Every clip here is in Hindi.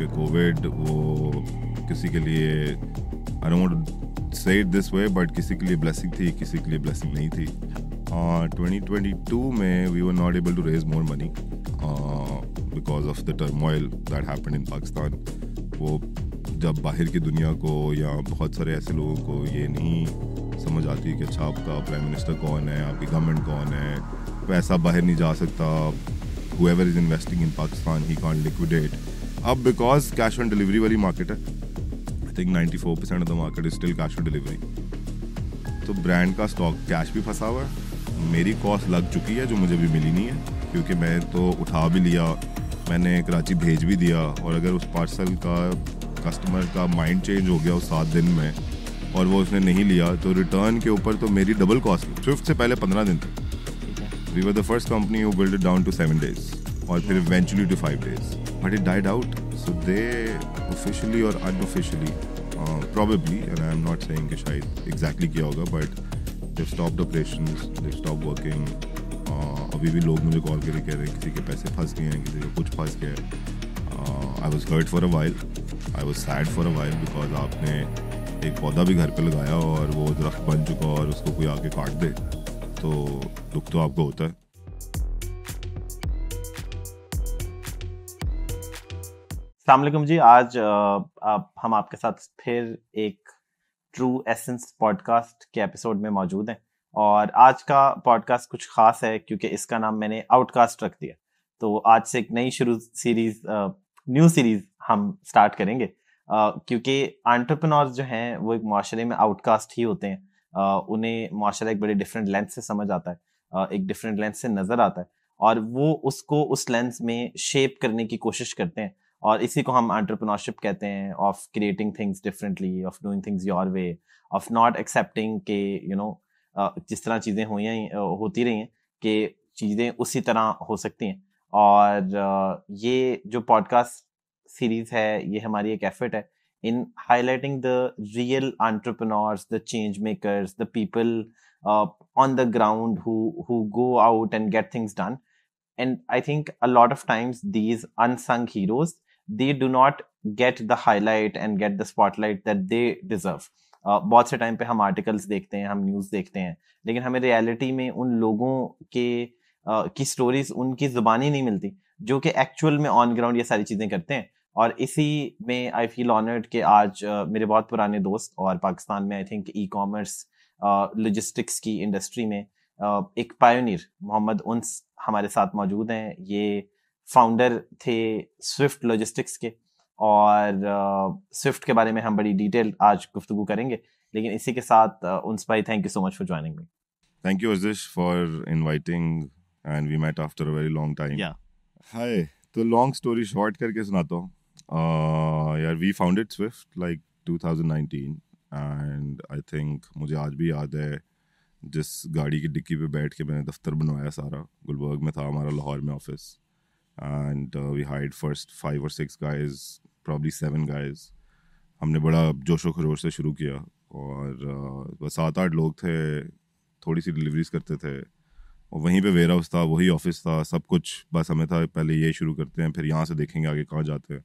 क्योंकि कोविड वो किसी के लिए, आई don't want to say it this way, but किसी के लिए ब्लेसिंग थी, किसी के लिए ब्लेसिंग नहीं थी. 2022 में we were not able to raise more money because of the turmoil that happened in Pakistan. वो जब बाहर की दुनिया को या बहुत सारे ऐसे लोगों को ये नहीं समझ आती कि अच्छा आपका प्राइम मिनिस्टर कौन है, आपकी गवर्नमेंट कौन है, पैसा बाहर नहीं जा सकता, whoever is investing in Pakistan he can't liquidate. अब because cash on delivery वाली मार्केट है, I think 94% of the market is still cash on delivery. तो ब्रांड का स्टॉक कैश भी फंसा हुआ है, मेरी कॉस्ट लग चुकी है जो मुझे भी मिली नहीं है, क्योंकि मैं तो उठा भी लिया, मैंने कराची भेज भी दिया, और अगर उस पार्सल का कस्टमर का माइंड चेंज हो गया उस 7 दिन में और वो उसने नहीं लिया, तो रिटर्न के ऊपर तो मेरी डबल कॉस्ट. स्विफ्ट से पहले 15 दिन थे. We were the first company who built it down to 7 days, और फिर eventually to 5 days. But it died out. So they officially or unofficially, probably, and I am not saying कि शायद exactly क्या होगा, but they've stopped operations, they've stopped working. अभी भी लोग मुझे कॉल करके कह रहे हैं किसी के पैसे फंस गए हैं, किसी का कुछ फंस गया है. I was hurt for a while, I was sad for a while because आपने एक पौधा भी घर पे लगाया और वो दरख्त बन चुका और उसको कोई आके काट दे, तो दुख तो आपको होता है. अस्सलाम वालेकुम जी. आज हम आपके साथ फिर एक ट्रू एसेंस पॉडकास्ट के एपिसोड में मौजूद हैं, और आज का पॉडकास्ट कुछ खास है क्योंकि इसका नाम मैंने आउटकास्ट रख दिया. तो आज से एक नई न्यू सीरीज हम स्टार्ट करेंगे, क्योंकि एंटरप्रेन्योर्स जो हैं वो एक माशरे में आउटकास्ट ही होते हैं. उन्हें माशरा एक बड़े डिफरेंट लेंस से समझ आता है, एक डिफरेंट लेंस से नजर आता है, और वो उसको उस लेंस में शेप करने की कोशिश करते हैं. और इसी को हम एंटरप्रेन्योरशिप कहते हैं, of creating things differently, of doing things your way, of not accepting के जिस तरह चीज़ें होती रही हैं कि चीज़ें उसी तरह हो सकती हैं. और ये जो पॉडकास्ट सीरीज है ये हमारी एक एफर्ट है in highlighting the real entrepreneurs, the change makers, the people on the ground who go out and get things done. And I think a lot of times these unsung heroes, they do not get the highlight and get the spotlight that they deserve. बहुत से टाइम पे हम आर्टिकल्स देखते हैं, हम न्यूज़ देखते हैं, लेकिन हमें रियलिटी में उन लोगों की स्टोरीज, उनकी जुबानी नहीं मिलती जो कि एक्चुअल में ऑन ग्राउंड ये सारी चीज़ें करते हैं. और इसी में आई फील ऑनर्ड कि आज मेरे बहुत पुराने दोस्त, और पाकिस्तान में I think e commerce logistics की इंडस्ट्री में एक पायोनियर मोहम्मद उन्स हमारे साथ मौजूद हैं. ये फाउंडर थे स्विफ्ट लॉजिस्टिक्स के, और स्विफ्ट के बारे में हम बड़ी डिटेल आज गुफ्तगू करेंगे. लेकिन इसी के साथ उन्स भाई, thank you so much for joining me. Thank you Azish for inviting, and we met after a very long time. Yeah. Hi. तो लॉन्ग स्टोरी शॉर्ट करके सुनाता हूँ. यार we founded Swift like 2019, and I think मुझे आज भी याद है जिस गाड़ी की डिक्की पे बैठ के मैंने दफ्तर बनवाया सारा. गुलबर्ग में था हमारा, लाहौर में office, and we hired first 5 or 6 guys, probably 7 guys. हमने बड़ा जोशो खरोश से शुरू किया, और 7-8 लोग थे, थोड़ी सी डिलीवरीज करते थे, और वहीं पे वेयर हाउस था, वही ऑफिस था, सब कुछ. बस हमें था पहले ये शुरू करते हैं, फिर यहाँ से देखेंगे आगे कहाँ जाते हैं.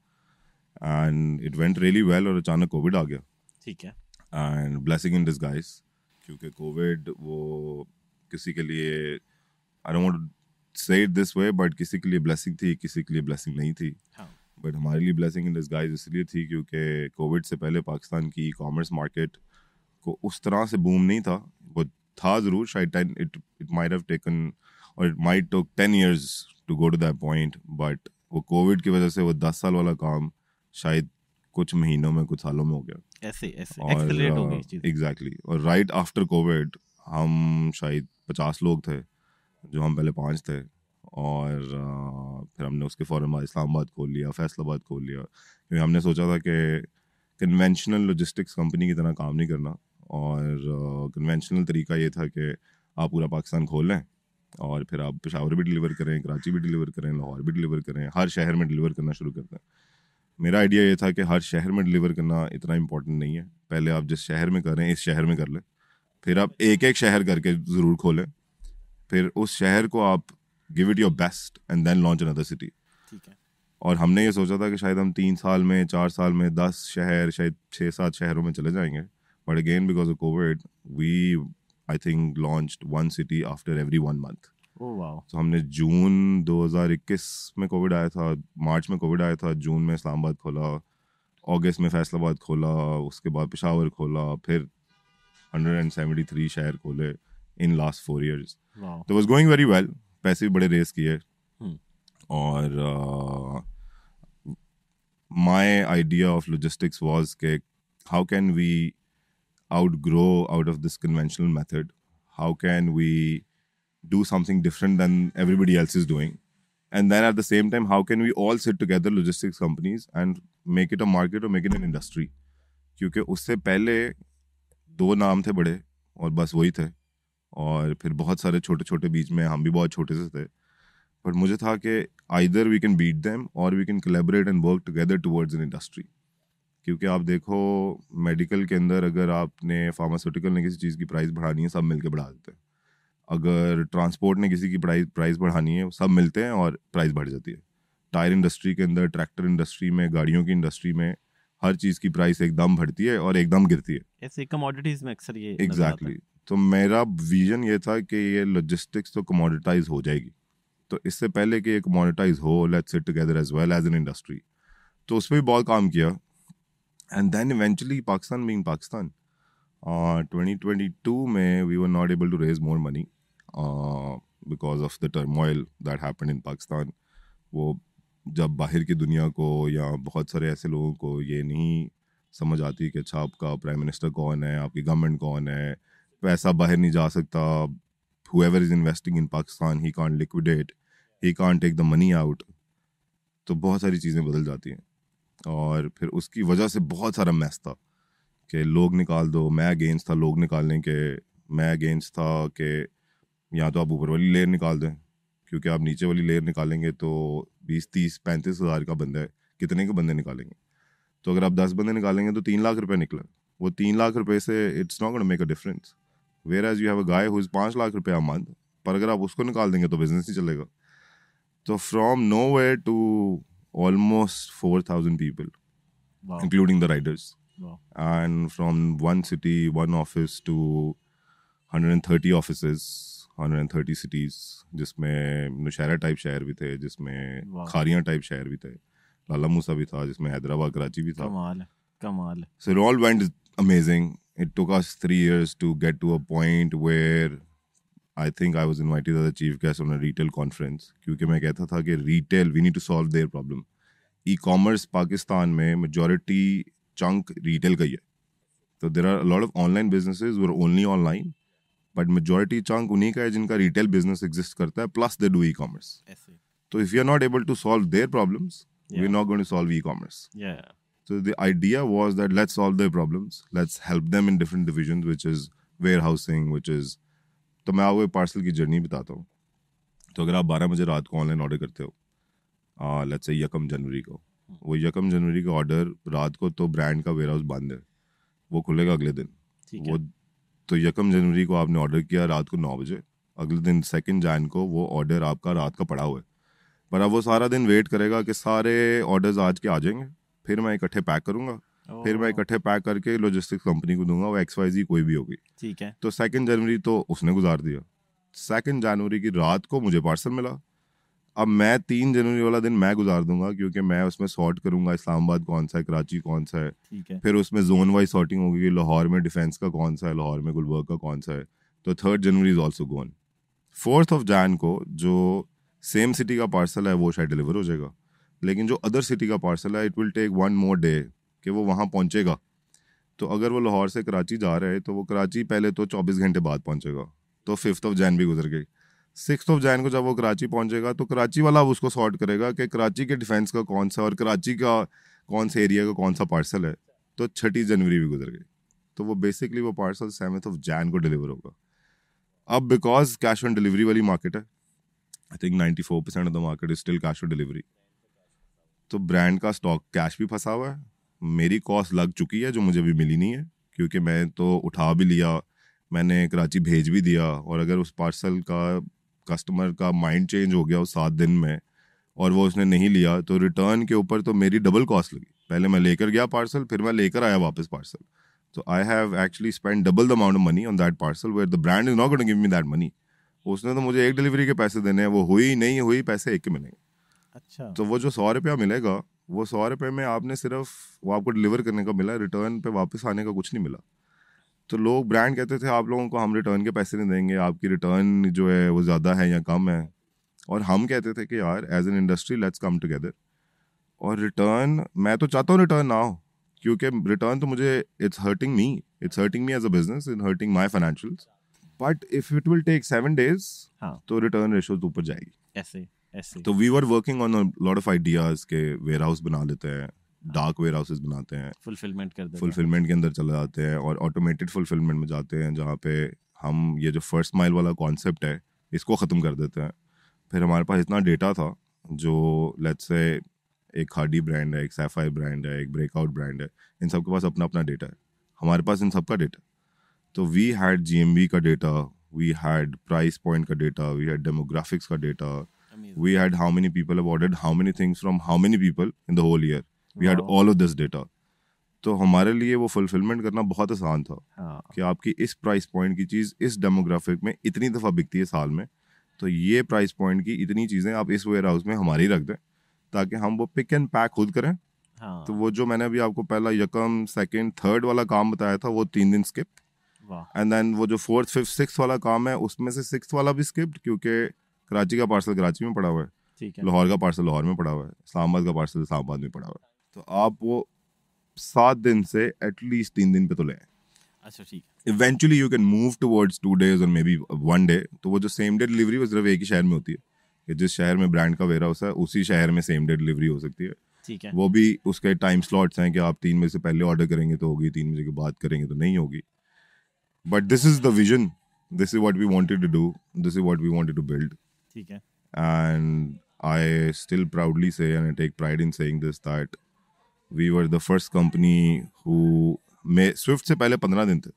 And it went really well, और अचानक कोविड आ गया. ठीक है. एंड ब्लेसिंग इन डिस्गाइज, क्योंकि कोविड वो किसी के लिए, आई don't want to say it this way, but किसी के लिए ब्लेसिंग थी, किसी के लिए ब्लेसिंग नहीं थी. बट हमारे लिए ब्लेसिंग इन डिस्गाइज इसलिए थी क्योंकि कोविड से पहले पाकिस्तान की ई कॉमर्स मार्केट को उस तरह से बूम नहीं था. वो था ज़रूर, शायद it might have taken, or it might took 10 years to go to that point, but वो कोविड की वजह से वो 10 साल वाला काम शायद कुछ महीनों में, कुछ सालों में हो गया. ऐसे एक्सेलरेट हो गई चीज़. एग्जैक्टली. और राइट आफ्टर कोविड हम शायद 50 लोग थे, जो हम पहले 5 थे, और फिर हमने उसके फ़ौरन बाद इस्लामाबाद खोल लिया, फैसलाबाद खोल लिया, क्योंकि हमने सोचा था कि कन्वेंशनल लॉजिस्टिक्स कंपनी की तरह काम नहीं करना. और कन्वेंशनल तरीका ये था कि आप पूरा पाकिस्तान खोल लें, और फिर आप पेशावर भी डिलीवर करें, कराची भी डिलीवर करें, लाहौर भी डिलीवर करें, हर शहर में डिलीवर करना शुरू करते हैं. मेरा आइडिया ये था कि हर शहर में डिलीवर करना इतना इंपॉर्टेंट नहीं है. पहले आप जिस शहर में कर रहे हैं इस शहर में कर लें, फिर आप एक एक शहर करके ज़रूर खोलें, फिर उस शहर को आप give it your best and then launch another city. ठीक है. और हमने ये सोचा था कि शायद हम 3 साल में 4 साल में 10 शहर शायद 6-7 शहरों में चले जाएंगे, but again because of covid we I think launched 1 city after every 1 month. तो हमने जून 2021 में कोविड आया था, मार्च में कोविड आया था, जून में इस्लामाबाद खोला, अगस्त में फैसलाबाद खोला, उसके बाद पेशावर खोला, फिर 173 शहर खोले इन लास्ट 4 years। तो वाज गोइंग वेरी वेल, पैसे भी बड़े रेस किए। और my idea of logistics was कि how can we outgrow out of this conventional method? How can we do something different than everybody else is doing? And then at the same time, how can we all sit together, logistics companies, and make it a market or make it an industry? क्योंकि उससे पहले 2 नाम थे बड़े और बस वही थे, और फिर बहुत सारे छोटे छोटे बीच में, हम भी बहुत छोटे से थे। बट मुझे था कि either we can beat them or we can collaborate and work together towards an industry. क्योंकि आप देखो मेडिकल के अंदर अगर आपने फार्मास्यूटिकल ने किसी चीज़ की प्राइस बढ़ानी है, सब मिलके बढ़ा देते हैं। अगर ट्रांसपोर्ट ने किसी की प्राइस बढ़ानी है, सब मिलते हैं और प्राइस बढ़ जाती है। टायर इंडस्ट्री के अंदर, ट्रैक्टर इंडस्ट्री में, गाड़ियों की इंडस्ट्री में हर चीज़ की प्राइस एकदम बढ़ती है और एकदम गिरती है। ऐसे कमोडिटीज में अक्सर ये एग्जैक्टली। तो मेरा विजन ये था कि ये लॉजिस्टिक्स तो कमोडिटाइज हो जाएगी, तो इससे पहले कि ये कमोडिटाइज हो, let's sit together as well as an industry. तो उस पर भी बहुत काम किया। And then eventually Pakistan being Pakistan, 2022 में we were not able to raise more money because of the turmoil that happened in Pakistan. वो जब बाहर की दुनिया को या बहुत सारे ऐसे लोगों को ये नहीं समझ आती कि अच्छा आपका प्राइम मिनिस्टर कौन है, आपकी गवर्नमेंट कौन है, पैसा बाहर नहीं जा सकता, whoever is investing in Pakistan, he can't liquidate, he can't take the money out। तो बहुत सारी चीज़ें बदल जाती हैं, और फिर उसकी वजह से बहुत सारा मैस था कि लोग निकाल दो। मैं अगेंस्ट था लोग निकालने के, मैं अगेंस्ट था कि या तो आप ऊपर वाली लेयर निकाल दें, क्योंकि आप नीचे वाली लेयर निकालेंगे तो 20-30-35 हज़ार का बंदा है, कितने के बंदे निकालेंगे? तो अगर आप 10 बंदे निकालेंगे तो 3 लाख रुपए निकला। वो 3 लाख रुपए से it's not gonna make a difference. Whereas you have a guy who is 5 lakh रुपए a month, पर अगर आप उसको निकाल देंगे तो बिजनेस नहीं चलेगा। तो from nowhere to almost 4,000 people, including the riders, and from 1 city, 1 office to 130 offices, 130 cities, जिसमें नौशहरा टाइप शहर भी थे, जिसमें खारियां टाइप शहर भी थे, लाला मूसा भी था, जिसमें हैदराबाद कराची भी था। कमाल। So it all went amazing. It took us 3 years to get to a point where I think I was invited as a chief guest on a retail conference, क्योंकि मैं कहता था कि retail, we need to solve their problem. E-commerce Pakistan में majority chunk retail का ही है। तो there are a lot of online businesses who are only online, but majority chunk उन्हीं का है जिनका retail business exist करता है, plus they do e-commerce. तो if we are not able to solve their problems, we're not going to solve e-commerce. So the idea was that let's solve their problems, let's help them in different divisions, which is warehousing, which is, तो मैं आपको पार्सल की जर्नी बताता हूँ। तो अगर आप 12 बजे रात को ऑनलाइन ऑर्डर करते हो, लेट्स से 1 जनवरी को, वो 1 जनवरी का ऑर्डर रात को तो ब्रांड का वेयर हाउस बंद है, वो खुलेगा अगले दिन। वो तो 1 जनवरी को आपने ऑर्डर किया रात को 9 बजे, अगले दिन 2 जैन को वो ऑर्डर आपका रात का पड़ा हुआ है। पर अब वो सारा दिन वेट करेगा कि सारे ऑर्डर्स आज के आ जाएंगे, फिर मैं इकट्ठे पैक करूंगा, फिर मैं इकट्ठे पैक करके लॉजिस्टिक्स कंपनी को दूंगा, वो XYZ कोई भी होगी। ठीक है। तो 2 जनवरी तो उसने गुजार दिया। 2 जनवरी की रात को मुझे पार्सल मिला। अब मैं 3 जनवरी वाला दिन मैं गुजार दूंगा, क्योंकि मैं उसमें सॉर्ट करूंगा इस्लामाबाद कौन सा है, कराची कौन सा है, ठीक है। फिर उसमें जोन वाइज सॉर्टिंग होगी, लाहौर में डिफेंस का कौन सा है, लाहौर में गुलबर्ग का कौन सा है। तो 3 जनवरी इज ऑल्सो गोन। 4 जैन को जो सेम सिटी का पार्सल है वो शायद डिलीवर हो जाएगा, लेकिन जो अदर सिटी का पार्सल है it will take 1 more day कि वो वहाँ पहुँचेगा। तो अगर वो लाहौर से कराची जा रहे हैं तो वो कराची पहले तो 24 घंटे बाद पहुँचेगा, तो 5 जैन भी गुजर गई। 6 जैन को जब वो कराची पहुँचेगा तो कराची वाला उसको सॉर्ट करेगा कि कराची के डिफेंस का कौन सा और कराची का कौन से एरिया का कौन सा पार्सल है। तो 6 जनवरी भी गुजर गई। तो वो बेसिकली वो पार्सल 7 जैन को डिलीवर होगा। अब बिकॉज कैश ऑन डिलीवरी वाली मार्केट है, I think 94% of the market is still cash on delivery, तो ब्रांड का स्टॉक कैश भी फंसा हुआ है, मेरी कॉस्ट लग चुकी है जो मुझे भी मिली नहीं है, क्योंकि मैं तो उठा भी लिया, मैंने कराची भेज भी दिया, और अगर उस पार्सल का कस्टमर का माइंड चेंज हो गया उस 7 दिन में और वो उसने नहीं लिया, तो रिटर्न के ऊपर तो मेरी डबल कॉस्ट लगी। पहले मैं लेकर गया पार्सल, फिर मैं लेकर आया वापस पार्सल। तो I have actually spend double the amount of money on that parcel where the brand is not going to give me that money. उसने तो मुझे एक डिलीवरी के पैसे देने हैं, वो हुई नहीं हुई पैसे एक के मिलेंगे। अच्छा। तो वो जो 100 रुपया मिलेगा, वो 100 रुपये में आपने सिर्फ वो आपको डिलीवर करने का मिला, रिटर्न पे वापस आने का कुछ नहीं मिला। तो लोग ब्रांड कहते थे आप लोगों को हम रिटर्न के पैसे नहीं देंगे, आपकी रिटर्न जो है वो ज़्यादा है या कम है। और हम कहते थे कि यार as an industry let's come together. और रिटर्न मैं तो चाहता हूँ रिटर्न ना हो, क्योंकि रिटर्न तो मुझे it's hurting me as a business, in hurting my financials. But if it will take 7 days, तो रिटर्न रेशो ऊपर जाएगी। ऐसे तो we were working on a lot of ideas के वेयर हाउस बना लेते हैं, डार्क वेयर हाउसेस बनाते हैं, फुलफिलमेंट के अंदर चले जाते हैं और ऑटोमेटेड फुलफिलमेंट में जाते हैं, जहाँ पे हम ये जो फर्स्ट माइल वाला कॉन्सेप्ट है इसको ख़त्म कर देते हैं। फिर हमारे पास इतना डेटा था, जो लेट्स से एक खादी ब्रांड है, एक सैफायर ब्रांड है, एक ब्रेकआउट ब्रांड है, इन सब के पास अपना अपना डेटा है, हमारे पास इन सब का डेटा। तो वी हैड GMV का data, we had price point का डेटा, वी हैड डेमोग्राफिक्स का data, we had how many people have ordered how many things from how many people in the whole year. We had all of this data. तो हमारे लिए वो फुलफिलमेंट करना बहुत आसान था कि आपकी इस प्राइस पॉइंट की चीज़ इस डेमोग्राफिक में इतनी दफ़ा बिकती है साल में, तो ये प्राइस पॉइंट की इतनी चीज़ें आप इस वेयर हाउस में हमारी रख दें, ताकि हम वो पिक एंड पैक खुद करें। तो वो जो मैंने अभी आपको पहला यकम सेकंड थर्ड वाला काम बताया था, वो 3 दिन स्किप, एंड देन वो जो 4th 5th 6th वाला काम है उसमें से 6th वाला भी स्किप्ड, क्योंकि कराची का पार्सल कराची में पड़ा हुआ है, लाहौर का पार्सल लाहौर में पड़ा हुआ है, इस्लामाबाद का पार्सल इस्लामाबाद में पड़ा हुआ है। तो आप वो 7 दिन से एटलीस्ट 3 दिन पे तो लें। अच्छा ठीक है। Eventually you can move towards 2 days और मे बी 1 day। तो वो जो सेम डे डिलीवरी वो सिर्फ एक ही शहर में होती है, कि जिस शहर में ब्रांड का वेयर हाउस है उसी शहर में सेम डे डिलीवरी हो सकती है। ठीक है। वो भी उसके टाइम स्लॉट्स हैं कि आप 3 बजे से पहले ऑर्डर करेंगे तो होगी, 3 बजे के बाद करेंगे तो नहीं होगी। But this is the vision, this is what we wanted to do, this is what we wanted to build. ठीक है। And I still proudly say, and I take pride in saying this, that we were the first company who Swift से पहले 15 दिन थे।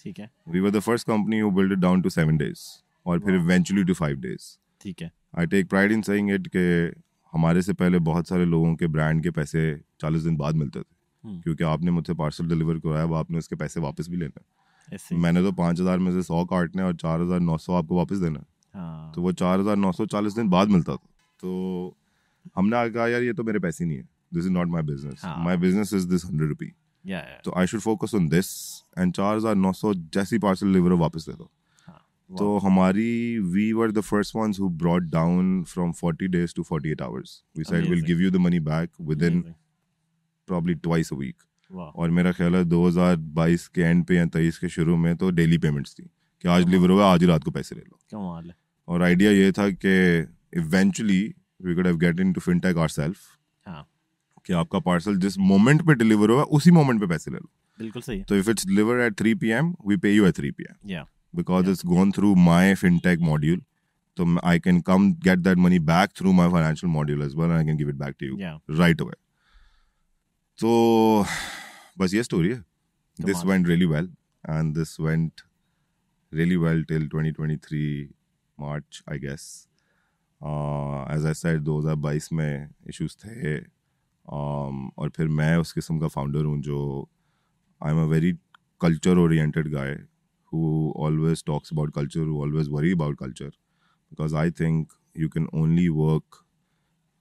ठीक है। We were the first company who built it down to 7 days और फिर eventually to 5 days। ठीक है। I take pride in saying it कि हमारे से पहले बहुत सारे लोगों के ब्रांड के पैसे 40 दिन बाद मिलते थे, क्योंकि आपने मुझसे पार्सल डिलीवर करवाया, वो आपने उसके पैसे वापस भी लेना। मैंने तो 5,000 में से 100 काटने और 4,900 आपको वापस देना। तो वो 4,940 दिन बाद मिलता था। तो हमने कहा यार ये तो मेरे पैसे नहीं है, this is not my business, my business is this 100 rupee. तो I should focus on this, and 4,900 जैसी पार्सल डिलीवर वापस दे दो। तो हमारी we were the first ones who brought down from 40 days to 48 hours। We said will give you the money back within probably twice a week. और मेरा ख्याल है 2022 के एंड पे या 23 के शुरू में तो डेली पेमेंट्स थी कि आज डिलीवर हुआ, आज ही रात को पैसे ले लो। कमाल है। और आइडिया ये था कि eventually we could have get into fintech ourself, कि आपका पार्सल जिस मोमेंट पे डिलीवर हुआ उसी मोमेंट पे पैसे ले लो। बिल्कुल सही है। तो if it's delivered at 3 PM we pay you at 3 PM because it's gone through my fintech module. तो I can come get that money back through my financial module as well, and I can give it back to you right away. तो बस ये स्टोरी है। This went really well, and this went really well till 2023 March, I guess. As I said, 2022 में issues थे, और फिर मैं उस किस्म का फाउंडर हूँ जो आई am a very culture oriented guy who always talks about culture, who always worry about culture, because I think you can only work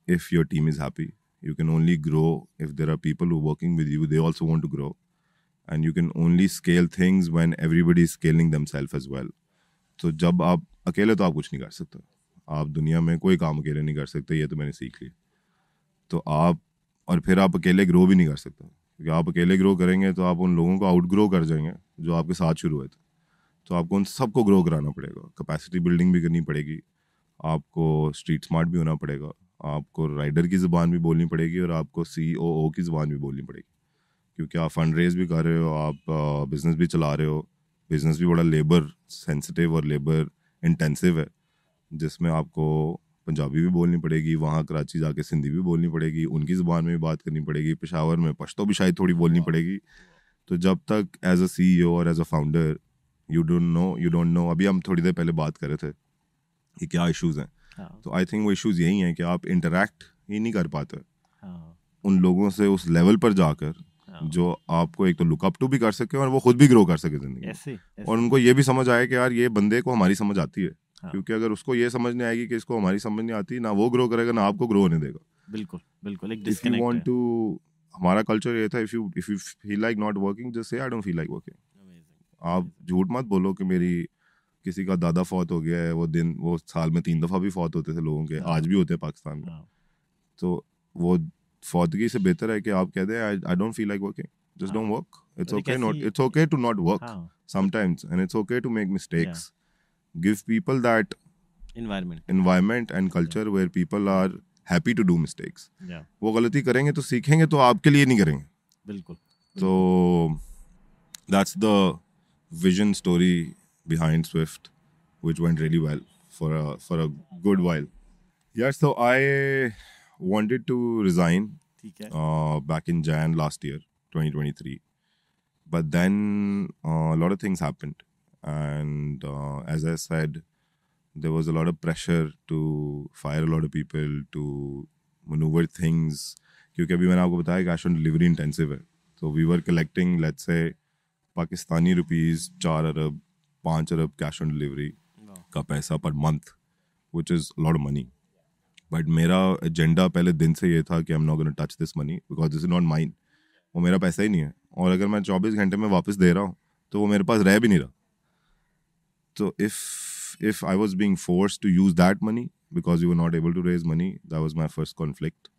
if your team is happy. You can only grow if there are people who are working with you, they also want to grow. And you can only scale things when everybody is scaling themselves as well. तो जब आप अकेले तो आप कुछ नहीं कर सकते, आप दुनिया में कोई काम अकेले नहीं कर सकते, ये तो मैंने सीख लिया। तो आप और फिर आप अकेले ग्रो भी नहीं कर सकते, क्योंकि आप अकेले ग्रो करेंगे तो आप उन लोगों को आउट ग्रो कर जाएंगे जो आपके साथ शुरू हुए थे। तो आपको उन सबको ग्रो कराना पड़ेगा, कैपेसिटी बिल्डिंग भी करनी पड़ेगी, आपको स्ट्रीट स्मार्ट भी होना पड़ेगा, आपको राइडर की ज़ुबान भी बोलनी पड़ेगी, और आपको COO की ज़ुबान भी बोलनी पड़ेगी, क्योंकि आप फंड रेज भी कर रहे हो, आप बिजनेस भी चला रहे हो। बिजनेस भी बड़ा लेबर सेंसिटिव और लेबर इंटेंसिव है, जिसमें आपको पंजाबी भी बोलनी पड़ेगी, वहाँ कराची जाके सिंधी भी बोलनी पड़ेगी, उनकी ज़ुबान में भी बात करनी पड़ेगी, पेशावर में पश्तो भी शायद थोड़ी बोलनी पड़ेगी। तो जब तक एज अ CEO और as a founder you don't know. अभी हम थोड़ी देर पहले बात कर रहे थे कि क्या इश्यूज़ हैं। हाँ, तो आई थिंक वो इश्यूज यही हैं कि आप इंटरेक्ट ही नहीं कर पाते हाँ, उन लोगों से उस लेवल पर जाकर हाँ, जो आपको एक तो लुक अप टू भी कर सके और वो खुद भी ग्रो कर सके जिंदगी में। ऐसे और उनको ये भी समझ आए कि यार ये बंदे को हमारी समझ आती है। हाँ, क्योंकि अगर उसको ये समझ नहीं आएगी कि इसको हमारी समझ नहीं आती, ना वो ग्रो करेगा ना आपको ग्रो होने देगा। बिल्कुल बिल्कुल एक इफ यू डिस्कनेक्ट वांट है। टू, हमारा कल्चर ये था, if you feel like not working just say I don't feel like working. Amazing, आप झूठ मत बोलो कि मेरी किसी का दादा फौत हो गया है, वो साल में 3 दफा भी फौत होते थे लोगों के, हाँ, आज भी होते हैं पाकिस्तान में। हाँ, तो वो फौतगी से बेहतर है कि आप कह दें I don't feel like working, just हाँ, डोंट वर्क। और एक ऐसी it's okay to not work हाँ sometimes, and it's okay to make या mistakes. Give people that environment environment and culture where people are happy to do mistakes. या वो गलती करेंगे तो सीखेंगे, तो आपके लिए नहीं करेंगे। बिल्कुल तो that's the vision story behind Swift, which went really well for a good while. Yeah, so I wanted to resign ठीक है back in Jan last year, 2023. But then a lot of things happened. And as I said, there was a lot of pressure to fire a lot of people, to maneuver things. क्योंकि अभी मैंने आपको बताया कैश ऑन डिलीवरी इंटेंसिव है. So we were collecting, let's say, Pakistani rupees 4 Arab 5 Arab cash on delivery का पैसा per month, which is a lot of money. But मेरा एजेंडा पहले दिन से ये था कि आई am not gonna touch this money because this is not mine. वो मेरा पैसा ही नहीं है, और अगर मैं 24 घंटे में वापस दे रहा हूँ तो वो मेरे पास रह भी नहीं रहा. तो if I was being forced to use that money because we were not able to raise money, that was my first conflict.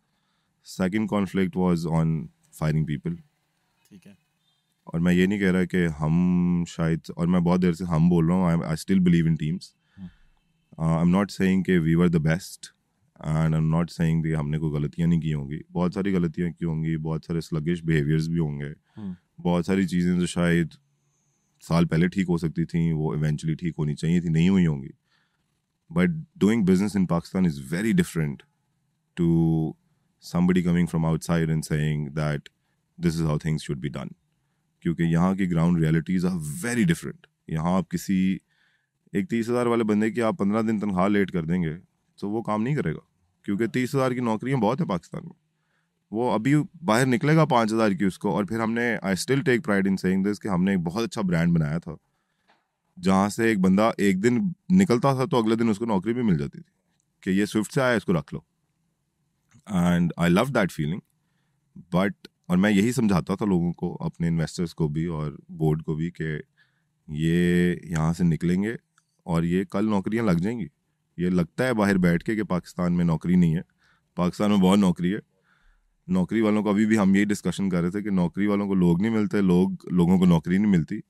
Second conflict was on firing people. ठीक है और मैं ये नहीं कह रहा कि हम शायद, और मैं बहुत देर से हम बोल रहा हूँ, I still believe in teams. I am not saying कि we were the best, and I am not saying कि हमने कोई गलतियाँ नहीं की होंगी. बहुत सारी गलतियाँ की होंगी, बहुत सारे स्लगिश बिहेवियर्स भी होंगे, बहुत सारी चीज़ें जो शायद साल पहले ठीक हो सकती थी वो इवेंचुअली ठीक होनी चाहिए थी, नहीं हुई होंगी. But doing business in Pakistan is very different to somebody coming from outside and saying that this is how things should be done. क्योंकि यहाँ की ground realities are very different. यहाँ आप किसी एक 30,000 वाले बंदे की आप 15 दिन तनख्वाह लेट कर देंगे तो वो काम नहीं करेगा, क्योंकि 30,000 की नौकरियाँ बहुत है पाकिस्तान में. वो अभी बाहर निकलेगा 5,000 की उसको. और फिर हमने, I still take pride in saying this, कि हमने एक बहुत अच्छा ब्रांड बनाया था जहाँ से एक बंदा एक दिन निकलता था तो अगले दिन उसको नौकरी भी मिल जाती थी कि ये स्विफ्ट से आया, इसको रख लो. And I love that feeling. But और मैं यही समझाता था लोगों को, अपने इन्वेस्टर्स को भी और बोर्ड को भी, कि ये यहाँ से निकलेंगे और ये कल नौकरियाँ लग जाएंगी. ये लगता है बाहर बैठ के कि पाकिस्तान में नौकरी नहीं है, पाकिस्तान में बहुत नौकरी है. नौकरी वालों को, अभी भी हम यही डिस्कशन कर रहे थे कि नौकरी वालों को लोग नहीं मिलते, लोगों को नौकरी नहीं मिलती.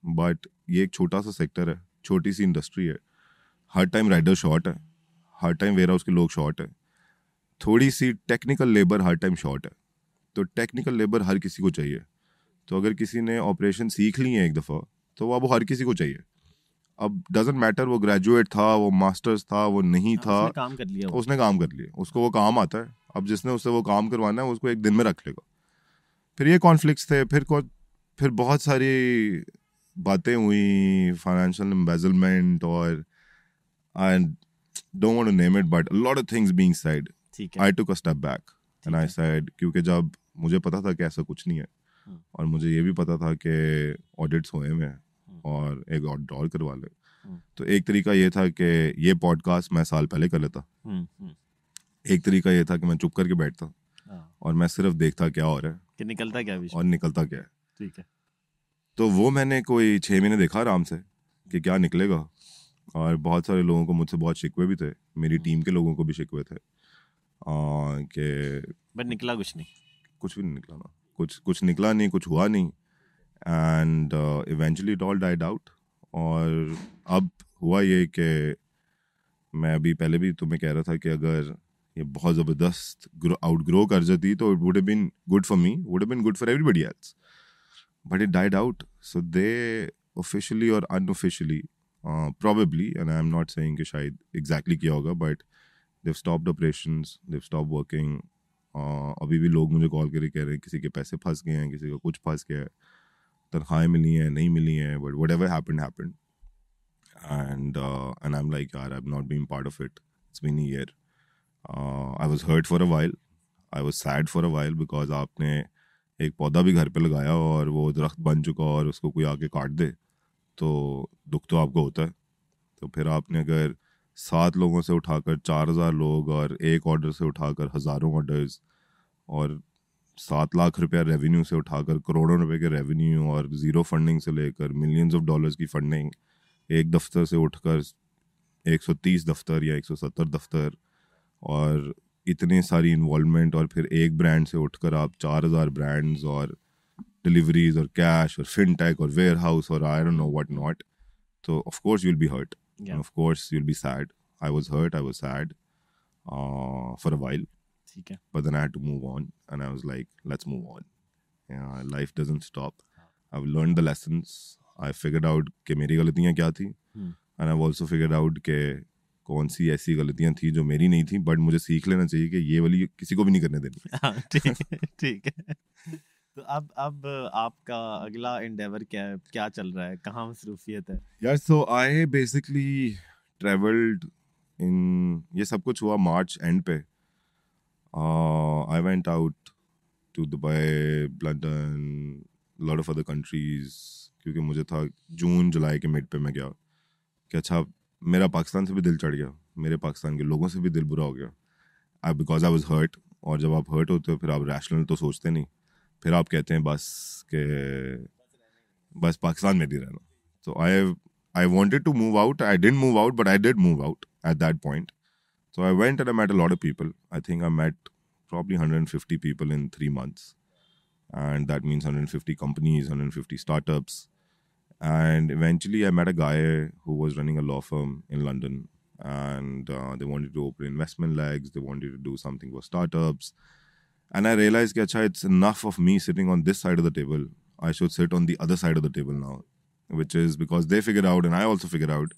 बट ये एक छोटा सा सेक्टर है, छोटी सी इंडस्ट्री है. हर टाइम राइडर शॉर्ट है, हर टाइम वेयर हाउस के लोग शॉर्ट है, थोड़ी सी टेक्निकल लेबर हर टाइम शॉर्ट है. तो टेक्निकल लेबर हर किसी को चाहिए. तो अगर किसी ने ऑपरेशन सीख ली है एक दफ़ा तो वो अब हर किसी को चाहिए. अब डजेंट मैटर वो ग्रेजुएट था, वो मास्टर्स था, वो नहीं था, उसने काम कर लिया, उसने काम कर लिया, उसको वो काम आता है. अब जिसने उससे वो काम करवाना है उसको एक दिन में रख लेगा. फिर ये कॉन्फ्लिक्ट्स थे, फिर बहुत सारी बातें हुई, फाइनेंशियल एम्बेजलमेंट, और I don't want to name it, but a lot of things being said. ठीक है I took a step back and I said, क्योंकि जब मुझे पता था कि ऐसा कुछ नहीं है, और मुझे ये भी पता था कि ऑडिट्स हुए हैं और एक ऑडिट और करवा ले, तो एक तरीका ये था कि ये पॉडकास्ट मैं साल पहले कर लेता. एक तरीका ये था कि मैं चुप करके बैठता और मैं सिर्फ देखता क्या हो रहा है कि निकलता क्या और निकलता क्या है. ठीक है. तो वो मैंने कोई 6 महीने देखा आराम से कि क्या निकलेगा. और बहुत सारे लोगों को मुझसे बहुत शिकवे भी थे, मेरी टीम के लोगों को भी शिकवे थे कि बट निकला कुछ नहीं, कुछ भी नहीं निकला ना, कुछ निकला नहीं, कुछ हुआ नहीं. And eventually it all died out. और अब हुआ ये कि मैं अभी पहले भी तुम्हें कह रहा था कि अगर ये बहुत ज़बरदस्त आउटग्रो कर जाती तो it would have been good for me, would have been good for everybody else. But it died out. So they officially और unofficially probably, and I'm not saying कि शायद exactly किया होगा, but they've stopped operations, they've stopped working. अभी भी लोग मुझे कॉल करके कह रहे हैं किसी के पैसे फंस गए हैं, किसी का कुछ फंस गया है, तनख्वाहें मिली हैं, नहीं मिली हैं, but whatever happened. And I'm like, यार, I've not been part of it. It's been a year. I was hurt for a while. I was sad for a while because आपने एक पौधा भी घर पे लगाया और वो दरख्त बन चुका और उसको कोई आके काट दे तो दुख तो आपको होता है. तो फिर आपने अगर 7 लोगों से उठाकर 4,000 लोग और एक ऑर्डर से उठाकर हज़ारों ऑर्डर्स और 7 लाख रुपया रेवेन्यू से उठाकर करोड़ों रुपए के रेवेन्यू और ज़ीरो फंडिंग से लेकर मिलियंस ऑफ डॉलर्स की फंडिंग, एक दफ्तर से उठकर 130 दफ्तर या 170 दफ्तर और इतनी सारी इन्वॉल्वमेंट और फिर एक ब्रांड से उठकर आप 4,000 ब्रांड्स और डिलीवरीज और कैश और फिनटेक और वेयर हाउस और I don't know what not. तो of course you will be hurt, of course you will be sad. I was hurt, I was sad for a while. ठीक है. But then I had to move on and I was like, let's move on. Yeah, life doesn't stop. I've learned the lessons. I figured out कि मेरी गलतियाँ क्या थी and I've also figured out कि कौन सी ऐसी गलतियाँ थी जो मेरी नहीं थी बट मुझे सीख लेना चाहिए कि ये वाली किसी को भी नहीं करने देनी. ठीक है. तो अब आपका अगला एंडेवर क्या है, क्या चल रहा है, कहाँ मसरूफियत है? यार so I basically traveled in, ये सब कुछ हुआ मार्च एंड पे. I went out to Dubai, London, a lot of other countries क्योंकि मुझे था जून जुलाई के मिड पे मैं गया कि अच्छा मेरा पाकिस्तान से भी दिल चढ़ गया, मेरे पाकिस्तान के लोगों से भी दिल बुरा हो गया बिकॉज आई वाज हर्ट. और जब आप हर्ट होते हो फिर आप रैशनल तो सोचते नहीं, फिर आप कहते हैं बस पाकिस्तान में ही रहना. तो I wanted to move out. I didn't move out but I did move out at that point. So I went and I met a lot of people. I think I met probably 150 people in 3 months. And that means 150 companies, 150 startups. And eventually I met a guy who was running a law firm in London. And they wanted to open investment legs. They wanted to do something for startups. And I realized that it's enough of me sitting on this side of the table. I should sit on the other side of the table now. Which is because they figured out and I also figured out.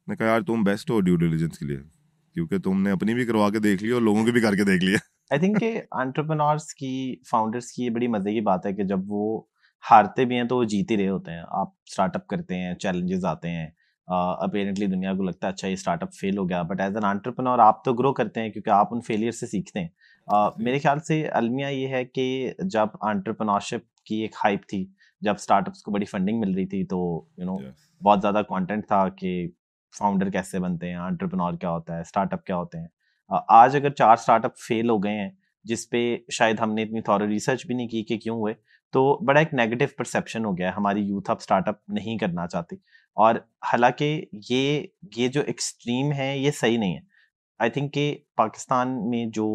मैं कहा यार तुम बेस्ट हो ड्यू डिलिजेंस के लिए क्योंकि तुमने अपनी भी करवा के देख लिया और लोगों की भी करके देख लिया. आई थिंक कि एंटरप्रेन्योर्स की, फाउंडर्स की ये बड़ी मजे की बात है कि जब वो हारते भी हैं तो वो जीत ही रहे होते हैं. आप स्टार्टअप करते हैं, चैलेंजेस आते हैं, अपेरेंटली दुनिया को लगता है अच्छा ये स्टार्टअप फेल हो गया, बट एज एन एंटरप्रेन्योर आप तो ग्रो करते हैं क्योंकि आप उन फेलियर से सीखते हैं. मेरे ख्याल से अलमिया ये है कि जब एंटरप्रेन्योरशिप की एक हाइप थी, जब स्टार्टअप्स को बड़ी फंडिंग मिल रही थी तो बहुत ज़्यादा कंटेंट था कि फाउंडर कैसे बनते हैं, एंटरप्रेन्योर क्या होता है, स्टार्टअप क्या होते हैं. आज अगर 4 स्टार्टअप फेल हो गए हैं जिसपे शायद हमने इतनी थॉरो रिसर्च भी नहीं की कि क्यों हुए, तो बड़ा एक नेगेटिव परसेप्शन हो गया है. हमारी यूथ अब स्टार्टअप नहीं करना चाहती और हालांकि ये जो एक्सट्रीम है ये सही नहीं है. आई थिंक कि पाकिस्तान में जो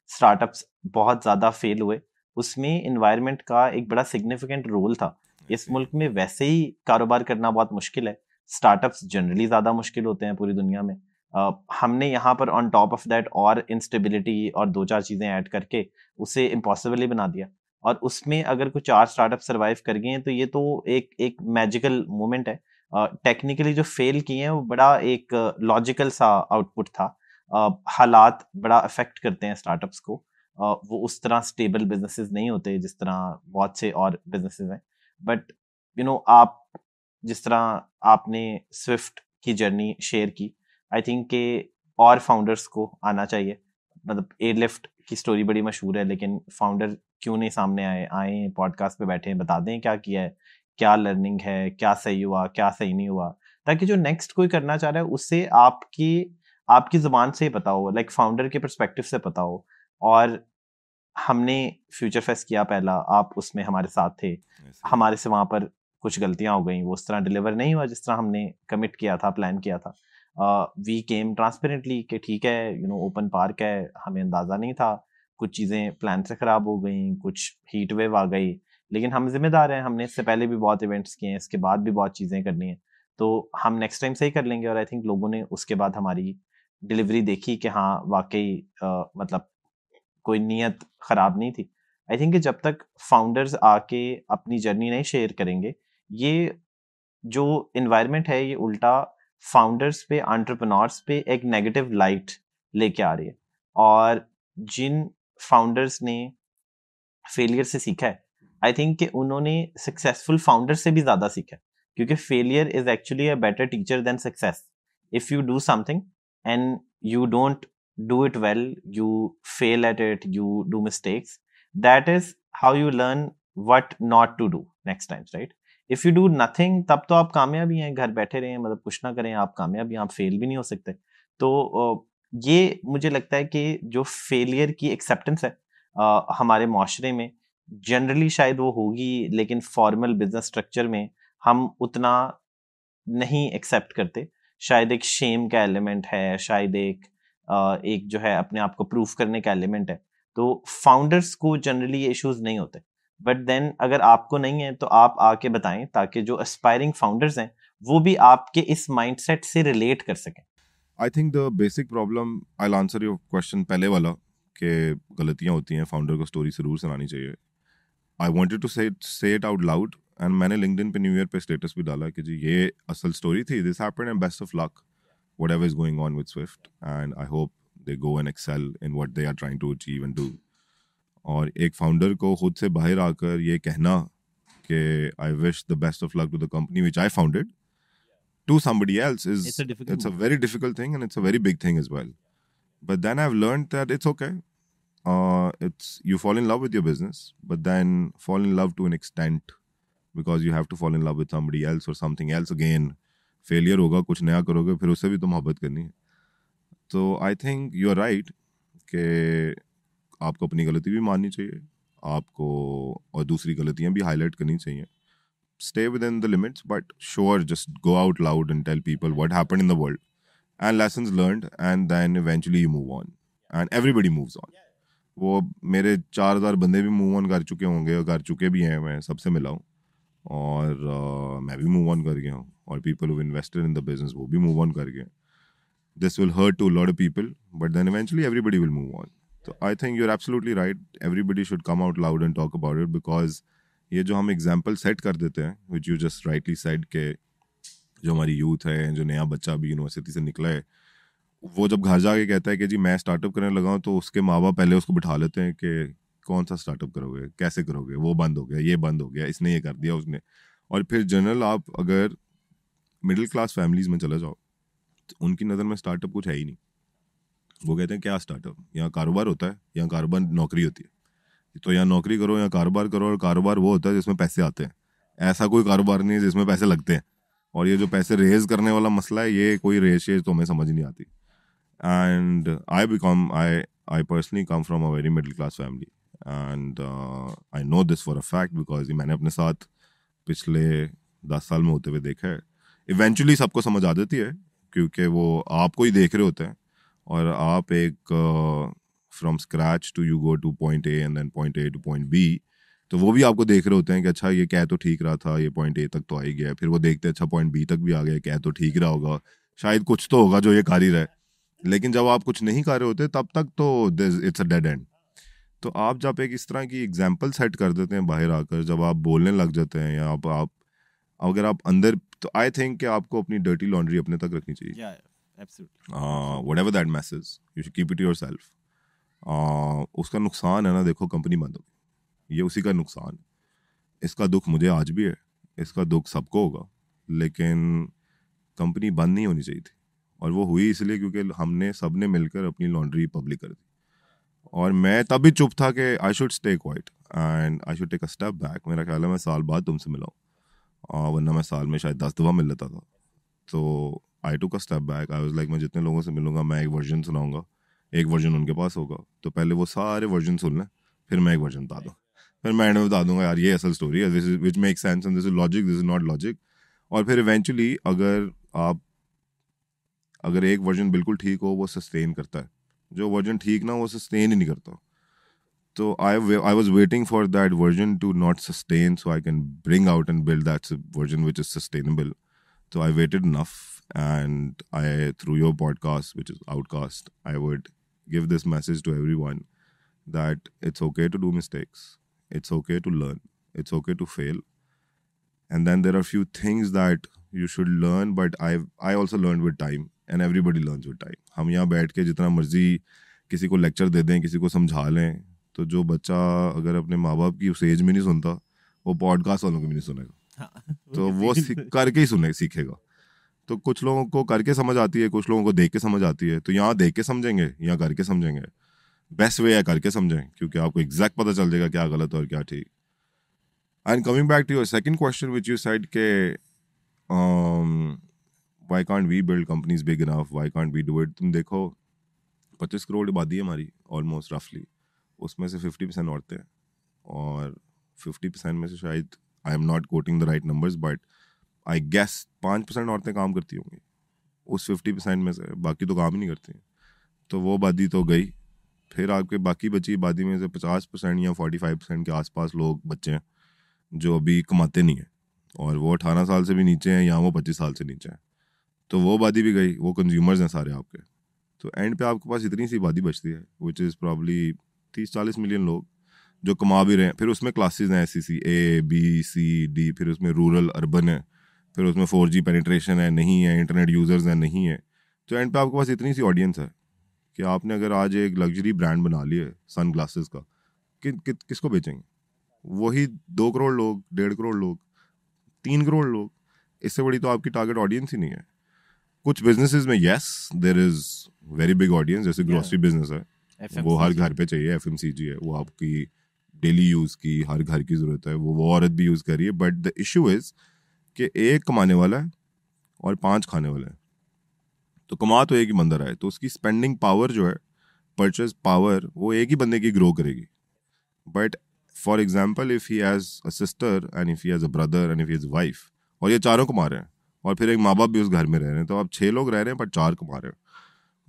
स्टार्टअप्स बहुत ज़्यादा फेल हुए उसमें इन्वायरमेंट का एक बड़ा सिग्निफिकेंट रोल था. इस मुल्क में वैसे ही कारोबार करना बहुत मुश्किल है, स्टार्टअप्स जनरली ज़्यादा मुश्किल होते हैं पूरी दुनिया में. हमने यहाँ पर ऑन टॉप ऑफ दैट और इंस्टेबिलिटी और 2-4 चीज़ें ऐड करके उसे इम्पॉसिबल ही बना दिया. और उसमें अगर कुछ 4 स्टार्टअप सर्वाइव कर गए हैं तो ये तो एक मैजिकल मोमेंट है. टेक्निकली जो फेल किए हैं वो बड़ा एक लॉजिकल सा आउटपुट था. हालात बड़ा अफेक्ट करते हैं स्टार्टअप्स को. वो उस तरह स्टेबल बिजनेसेस नहीं होते जिस तरह बहुत से और बिजनेसेस हैं. बट आप जिस तरह आपने स्विफ्ट की जर्नी शेयर की, आई थिंक के और फाउंडर्स को आना चाहिए. मतलब एयरलिफ्ट की स्टोरी बड़ी मशहूर है लेकिन फाउंडर क्यों नहीं सामने आए पॉडकास्ट पे बैठे हैं, बता दें क्या किया है, क्या लर्निंग है, क्या सही हुआ, क्या सही नहीं हुआ, ताकि जो नेक्स्ट कोई करना चाह रहा है उससे आपकी जुबान से पता हो, लाइक फाउंडर के पर्सपेक्टिव से पता हो. और हमने फ्यूचर फेस्ट किया पहला, आप उसमें हमारे साथ थे. हमारे से वहां पर कुछ गलतियां हो गई, वो उस तरह डिलीवर नहीं हुआ जिस तरह हमने कमिट किया था, प्लान किया था. वी केम ट्रांसपेरेंटली कि ठीक है ओपन पार्क है, हमें अंदाजा नहीं था, कुछ चीज़ें प्लान से ख़राब हो गई, कुछ हीट वेव आ गई, लेकिन हम जिम्मेदार हैं, हमने इससे पहले भी बहुत इवेंट्स किए हैं, इसके बाद भी बहुत चीज़ें करनी है, तो हम नेक्स्ट टाइम सही कर लेंगे. और आई थिंक लोगों ने उसके बाद हमारी डिलीवरी देखी कि हाँ वाकई मतलब कोई नीयत ख़राब नहीं थी. आई थिंक कि जब तक फाउंडर्स आके अपनी जर्नी नहीं शेयर करेंगे, ये जो इन्वायरमेंट है ये उल्टा फाउंडर्स पे, एंटरप्रेन्योर्स पे एक नेगेटिव लाइट लेके आ रही है. और जिन फाउंडर्स ने फेलियर से सीखा है, आई थिंक कि उन्होंने सक्सेसफुल फाउंडर से भी ज़्यादा सीखा है, क्योंकि failure is actually a better teacher than success. If you do something and you don't do it well, you fail at it, you do mistakes. That is how you learn what not to do next times, right? If you do nothing, तब तो आप कामयाब ही हैं, घर बैठे रहें, मतलब कुछ ना करें, आप कामयाब ही, आप फेल भी नहीं हो सकते. तो ये मुझे लगता है कि जो फेलियर की एक्सेप्टेंस है हमारे माशरे में जनरली शायद वो होगी, लेकिन फॉर्मल बिजनेस स्ट्रक्चर में हम उतना नहीं एक्सेप्ट करते. शायद एक शेम का एलिमेंट है, शायद एक जो है अपने आप को प्रूफ करने का एलिमेंट है. तो फाउंडर्स को जनरली ये इश्यूज नहीं होते. बट देन अगर आपको नहीं है तो आप आके बताएं, ताकि जो एस्पायरिंग फाउंडर्स हैं वो भी आपके इस माइंडसेट से रिलेट कर सकें. I think the basic problem, I will answer your question पहले वाला, कि गलतियां होती हैं, फाउंडर को स्टोरी जरूर सुनानी चाहिए. I wanted to say it out loud, and मैंने लिंक्डइन पे न्यू ईयर पे स्टेटस भी डाला कि जी ये असल स्टोरी थी, this happened and best of luck whatever is going on with Swift, and I hope they go and excel in what they are trying to achieve and do. और एक फाउंडर को खुद से बाहर आकर ये कहना कि I wish the best of luck to the company which I founded to somebody else is it's a very difficult thing, and it's a very big thing as well. But then I've learned that it's okay. It's you fall in love with your business, but then fall in love to an extent, because you have to fall in love with somebody else or something else again. Failure होगा, कुछ नया करोगे, फिर उससे भी तो मोहब्बत करनी है. तो I think you are right कि आपको अपनी गलती भी माननी चाहिए, आपको और दूसरी गलतियां भी हाईलाइट करनी चाहिए. Stay within the limits, but sure, just go out loud and tell people what happened in the world and lessons learned, and then eventually you move on, and everybody moves on. वो मेरे 4000 बंदे भी मूव ऑन कर चुके होंगे, और कर चुके भी हैं, मैं सबसे मिला हूँ, और मैं भी मूव ऑन कर गया हूँ, और people who invested in the business वो भी मूव ऑन कर गए. This will hurt to a lot of people, but then eventually everybody will move on. So I think you're absolutely right. Everybody should come out loud and talk about it, because ये जो हम एग्जाम्पल सेट कर देते हैं, which you just rightly said, के जो हमारी यूथ है, जो नया बच्चा भी यूनिवर्सिटी से निकला है, वो जब घर जाके कहता है कि जी मैं स्टार्टअप करने लगा हूँ, तो उसके माँ बाप पहले उसको बिठा लेते हैं कि कौन सा स्टार्टअप करोगे, कैसे करोगे, वो बंद हो गया, ये बंद हो गया, इसने ये कर दिया, उसने. और फिर जनरल आप अगर मिडिल क्लास फैमिलीज में चले जाओ, तो उनकी नज़र में स्टार्टअप कुछ है ही नहीं. वो कहते हैं क्या स्टार्टअप, यहाँ कारोबार होता है, यहाँ कारोबार नौकरी होती है, तो यहाँ नौकरी करो या कारोबार करो, और कारोबार वो होता है जिसमें पैसे आते हैं. ऐसा कोई कारोबार नहीं है जिसमें पैसे लगते हैं. और ये जो पैसे रेज करने वाला मसला है, ये कोई रेज तो हमें समझ नहीं आती. And I personally come from a very middle class family, and I know this for a fact, because मैंने अपने साथ पिछले 10 साल में होते हुए देखा है. इवेंचुअली सबको समझ आ जाती है, क्योंकि वो आपको ही देख रहे होते हैं, और आप एक from scratch to you go to point A and then point A to point B, तो वो भी आपको देख रहे होते हैं कि अच्छा ये कह तो ठीक रहा था, ये point A तक तो आ ही गया, फिर वो देखते हैं अच्छा point B तक भी आ गया, कह तो ठीक रहा होगा, शायद कुछ तो होगा जो ये कर ही रहा है. लेकिन जब आप कुछ नहीं कर रहे होते तब तक तो इट्स अ डेड एंड. तो आप जब एक इस तरह की एग्जाम्पल सेट कर देते हैं बाहर आकर, जब आप बोलने लग जाते हैं, या आप अगर आप अंदर, तो आई थिंक कि आपको अपनी डर्टी लॉन्ड्री अपने तक रखनी चाहिए. Whatever that mess is, you should keep it yourself. उसका नुकसान है ना, देखो कंपनी बंद होगी, ये उसी का नुकसान है. इसका दुख मुझे आज भी है, इसका दुख सबको होगा, लेकिन कंपनी बंद नहीं होनी चाहिए थी. और वो हुई इसलिए क्योंकि हमने सबने मिलकर अपनी लॉन्ड्री पब्लिक कर दी. और मैं तब भी चुप था कि I should stay quiet and I should take a step back. मेरा ख्याल है मैं साल बाद तुमसे मिला हूँ, वरना मैं साल में शायद 10 दफ़ा मिल लेता था. तो I took a step back. I was like मैं जितने लोगों से मिलूंगा मैं एक वर्जन सुनाऊंगा, एक वर्जन उनके पास होगा, तो पहले वो सारे वर्जन सुन लें, फिर मैं एक वर्जन बता दूँ, फिर मैं एंड में बता दूंगा यार ये असल स्टोरी है, this is which make sense and this is logic, this is not logic. और फिर इवेंचुअली अगर एक वर्जन बिल्कुल ठीक हो वो सस्टेन करता है, जो वर्जन ठीक ना वो सस्टेन ही नहीं करता. तो I was waiting for that version two not sustain so I can bring out and build that version which is sustainable. So I waited enough, and through your podcast, which is Outcast, I would give this message to everyone that it's okay to do mistakes, it's okay to learn, it's okay to fail, and then there are few things that you should learn, but I also learned with time, and everybody learns with time. हम यहाँ बैठ के जितना मर्जी किसी को लेक्चर दे दें, किसी को समझा लें, तो जो बच्चा अगर अपने माँ बाप की उस एज में नहीं सुनता, वो पॉडकास्ट वालों को भी नहीं सुनेगा. तो वो करके ही सीखेगा. तो कुछ लोगों को करके समझ आती है, कुछ लोगों को देख के समझ आती है। तो यहाँ देख के समझेंगे या करके समझेंगे, बेस्ट वे है करके समझें, क्योंकि आपको एग्जैक्ट पता चल जाएगा क्या गलत और क्या ठीक। And coming back to your second question which you said के why can't we build companies big enough, why can't we do it. तुम देखो 25 करोड़ आबादी है हमारी ऑलमोस्ट रफली, उसमें से 50% औरतें हैं, और 50% में से शायद, I am not quoting the right numbers, but I guess 5% औरतें काम करती होंगी उस 50% में से, बाकी तो काम ही नहीं करती। तो वो आबादी तो गई। फिर आपके बाकी बची आबादी में से 50% या 45% के आसपास लोग बच्चे हैं जो अभी कमाते नहीं हैं, और वो 18 साल से भी नीचे हैं या वो 25 साल से नीचे हैं। तो वो आबादी भी गई, वो कंज्यूमर्स हैं सारे आपके। तो एंड पे आपके पास इतनी सी आबादी बचती है विच इज़ प्रॉब्ली 30-40 मिलियन लोग जो कमा भी रहे हैं। फिर उसमें क्लासेस हैं SEC A B C D, फिर उसमें रूरल अर्बन है, फिर उसमें 4G पेनिट्रेशन है नहीं है, इंटरनेट यूज़र्स हैं नहीं है। तो एंड पे आपके पास इतनी सी ऑडियंस है कि आपने अगर आज एक लग्जरी ब्रांड बना लिया है सन ग्लासेस का, किसको बेचेंगे? वही 2 करोड़ लोग, 1.5 करोड़ लोग, 3 करोड़ लोग। इससे बड़ी तो आपकी टारगेट ऑडियंस ही नहीं है। कुछ बिजनेसेस में yes there is very big audience, जैसे ग्रोसरी बिजनेस है, वो हर घर पे चाहिए, FMCG है, वो आपकी डेली यूज की हर घर की जरूरत है, वो औरत भी यूज कर रही है। बट द इशू इज कि एक कमाने वाला है और 5 खाने वाले हैं। तो कमा तो एक ही बंदा रहा है, तो उसकी स्पेंडिंग पावर जो है, परचेज पावर, वो एक ही बंदे की ग्रो करेगी। But for example if he has a sister and if he has a brother and if he has wife, और ये चारों कमा रहे हैं, और फिर एक माँ बाप भी उस घर में रह रहे हैं, तो आप 6 लोग रह रहे हैं पर 4 कमा रहे हैं।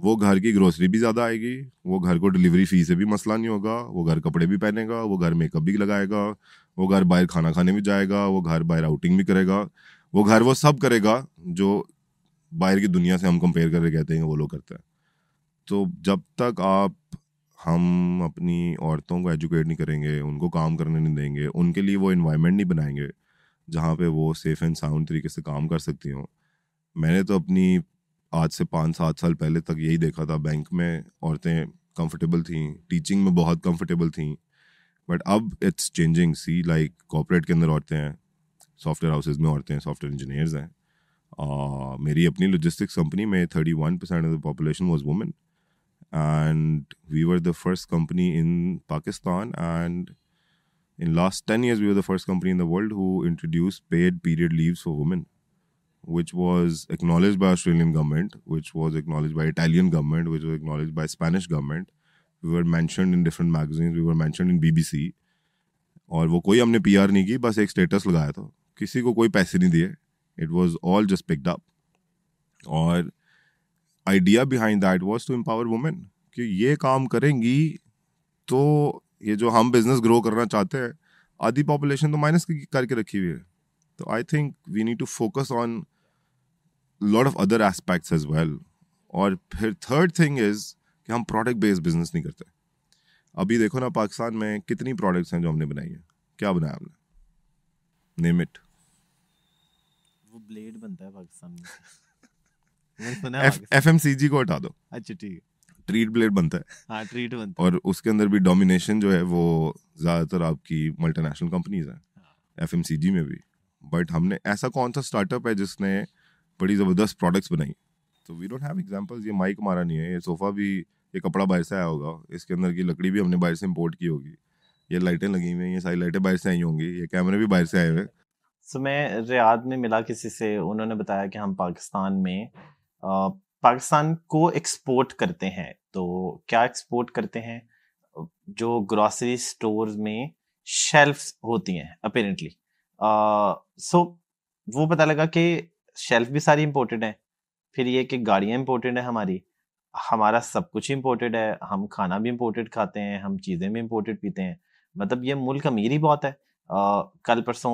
वो घर की ग्रोसरी भी ज़्यादा आएगी, वो घर को डिलीवरी फी से भी मसला नहीं होगा, वो घर कपड़े भी पहनेगा, वो घर मेकअप भी लगाएगा, वो घर बाहर खाना खाने भी जाएगा, वो घर बाहर आउटिंग भी करेगा, वो घर वो सब करेगा जो बाहर की दुनिया से हम कंपेयर करके कहते हैं वो लोग करते हैं। तो जब तक हम अपनी औरतों को एजुकेट नहीं करेंगे, उनको काम करने नहीं देंगे, उनके लिए वो इन्वायरमेंट नहीं बनाएंगे जहाँ पे वो सेफ एंड साउंड तरीके से काम कर सकती हों। मैंने तो अपनी आज से 5-7 साल पहले तक यही देखा था, बैंक में औरतें कंफर्टेबल थीं, टीचिंग में बहुत कंफर्टेबल थीं, बट अब it's changing. See like corporate के अंदर औरतें हैं, सॉफ्टवेयर हाउसेज में औरतें हैं, सॉफ्टवेयर इंजीनियर्स हैं। मेरी अपनी लॉजिस्टिक्स कंपनी में 31% of the population was women, and we were the first company in Pakistan, and in last 10 years we were the first company in the world who introduced paid period leaves for women, which was acknowledged by Australian government, which was acknowledged by Italian government, which was acknowledged by Spanish government. We were mentioned in different magazines, we were mentioned in BBC, और वो कोई हमने PR नहीं की, बस एक स्टेटस लगाया था, किसी को कोई पैसे नहीं दिए, it was all just picked up। और idea behind that was to empower women कि ये काम करेंगी तो ये जो हम बिजनेस ग्रो करना चाहते हैं, आधी पॉपुलेशन तो माइनस करके रखी हुई है। तो I think we need to focus on lot of other aspects as well. और फिर थर्ड थिंग इज कि हम प्रोडक्ट बेस्ड बिजनेस नहीं करते। अभी देखो ना पाकिस्तान में कितनी प्रोडक्ट्स हैं जो हमने बनाई है, क्या बनाया हमने, नेम इट। वो ब्लेड बनता है पाकिस्तान में FMCG को हटा दो, अच्छा ठीक है, ट्रीट ब्लेड बनता है। हाँ ट्रीट बनता है, और उसके अंदर भी डोमिनेशन जो है वो ज़्यादातर आपकी मल्टीनेशनल कंपनीज हैं, FMCG में भी। बट हमने ऐसा कौन सा स्टार्टअप है जिसने बड़ी ज़बरदस्त प्रोडक्ट्स बनाई? तो वी डोंट हैव एग्जांपल्स। ये माइक हमारा नहीं है, ये सोफ़ा भी, ये कपड़ा बाहर से आया होगा, इसके अंदर की लकड़ी भी हमने बाहर से इम्पोर्ट की होगी, ये लाइटें लगी हुई हैं, ये सारी लाइटें बाहर से आई होंगी, ये कैमरे भी बाहर से आए हुए हैं। सो मैं रियाद में मिला किसी से, उन्होंने बताया कि हम पाकिस्तान में पाकिस्तान को एक्सपोर्ट करते हैं। तो क्या एक्सपोर्ट करते हैं? जो ग्रोसरी स्टोर्स में शेल्फ्स होती हैं अपेरेंटली। सो वो पता लगा कि शेल्फ भी सारी इंपोर्टेड है, फिर ये कि गाड़ियां इंपोर्टेड है हमारी, हमारा सब कुछ इंपोर्टेड है, हम खाना भी इंपोर्टेड खाते हैं, हम चीज़ें भी इंपोर्टेड पीते हैं। मतलब ये मुल्क अमीर ही बहुत है। कल परसों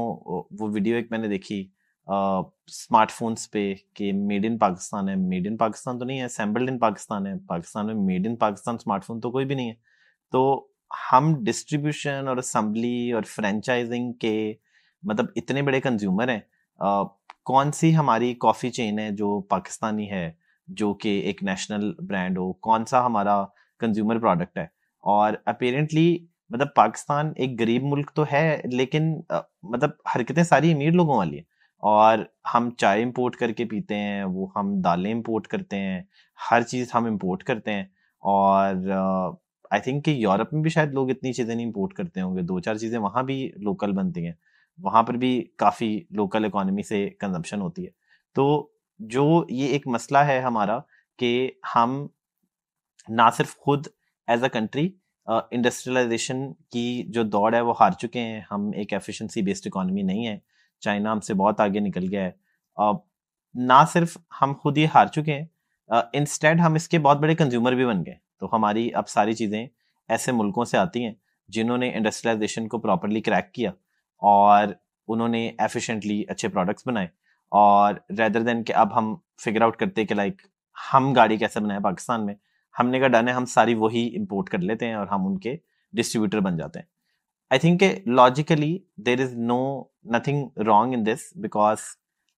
वो वीडियो एक मैंने देखी स्मार्टफोन्स पे कि मेड इन पाकिस्तान है। मेड इन पाकिस्तान तो नहीं है, असेंबल्ड इन पाकिस्तान है। पाकिस्तान में मेड इन पाकिस्तान स्मार्टफोन तो कोई भी नहीं है। तो हम डिस्ट्रीब्यूशन और असेंबली और फ्रेंचाइजिंग के मतलब इतने बड़े कंज्यूमर हैं। कौन सी हमारी कॉफ़ी चेन है जो पाकिस्तानी है, जो कि एक नेशनल ब्रांड हो? कौन सा हमारा कंज्यूमर प्रोडक्ट है? और अपेरेंटली मतलब पाकिस्तान एक गरीब मुल्क तो है, लेकिन मतलब हरकतें सारी अमीर लोगों वाली है। और हम चाय इंपोर्ट करके पीते हैं, वो हम दालें इंपोर्ट करते हैं, हर चीज़ हम इंपोर्ट करते हैं। और आई थिंक कि यूरोप में भी शायद लोग इतनी चीज़ें नहीं इंपोर्ट करते होंगे, 2-4 चीज़ें वहाँ भी लोकल बनती हैं, वहाँ पर भी काफ़ी लोकल इकोनॉमी से कंजम्पशन होती है। तो जो ये एक मसला है हमारा कि हम ना सिर्फ खुद एज अ कंट्री इंडस्ट्रियलाइजेशन की जो दौड़ है वो हार चुके हैं, हम एक एफिशिएंसी बेस्ड इकोनॉमी नहीं है, चाइना हमसे बहुत आगे निकल गया है। ना सिर्फ हम खुद ये हार चुके हैं, इंस्टेड हम इसके बहुत बड़े कंज्यूमर भी बन गए। तो हमारी अब सारी चीज़ें ऐसे मुल्कों से आती हैं जिन्होंने इंडस्ट्रियलाइजेशन को प्रॉपरली क्रैक किया और उन्होंने एफिशिएंटली अच्छे प्रोडक्ट्स बनाए। और रेदर देन कि अब हम फिगर आउट करते कि लाइक हम गाड़ी कैसे बनाए पाकिस्तान में, हमने कहा डन है, हम सारी वही इंपोर्ट कर लेते हैं और हम उनके डिस्ट्रीब्यूटर बन जाते हैं। I think logically there is no nothing wrong in this, because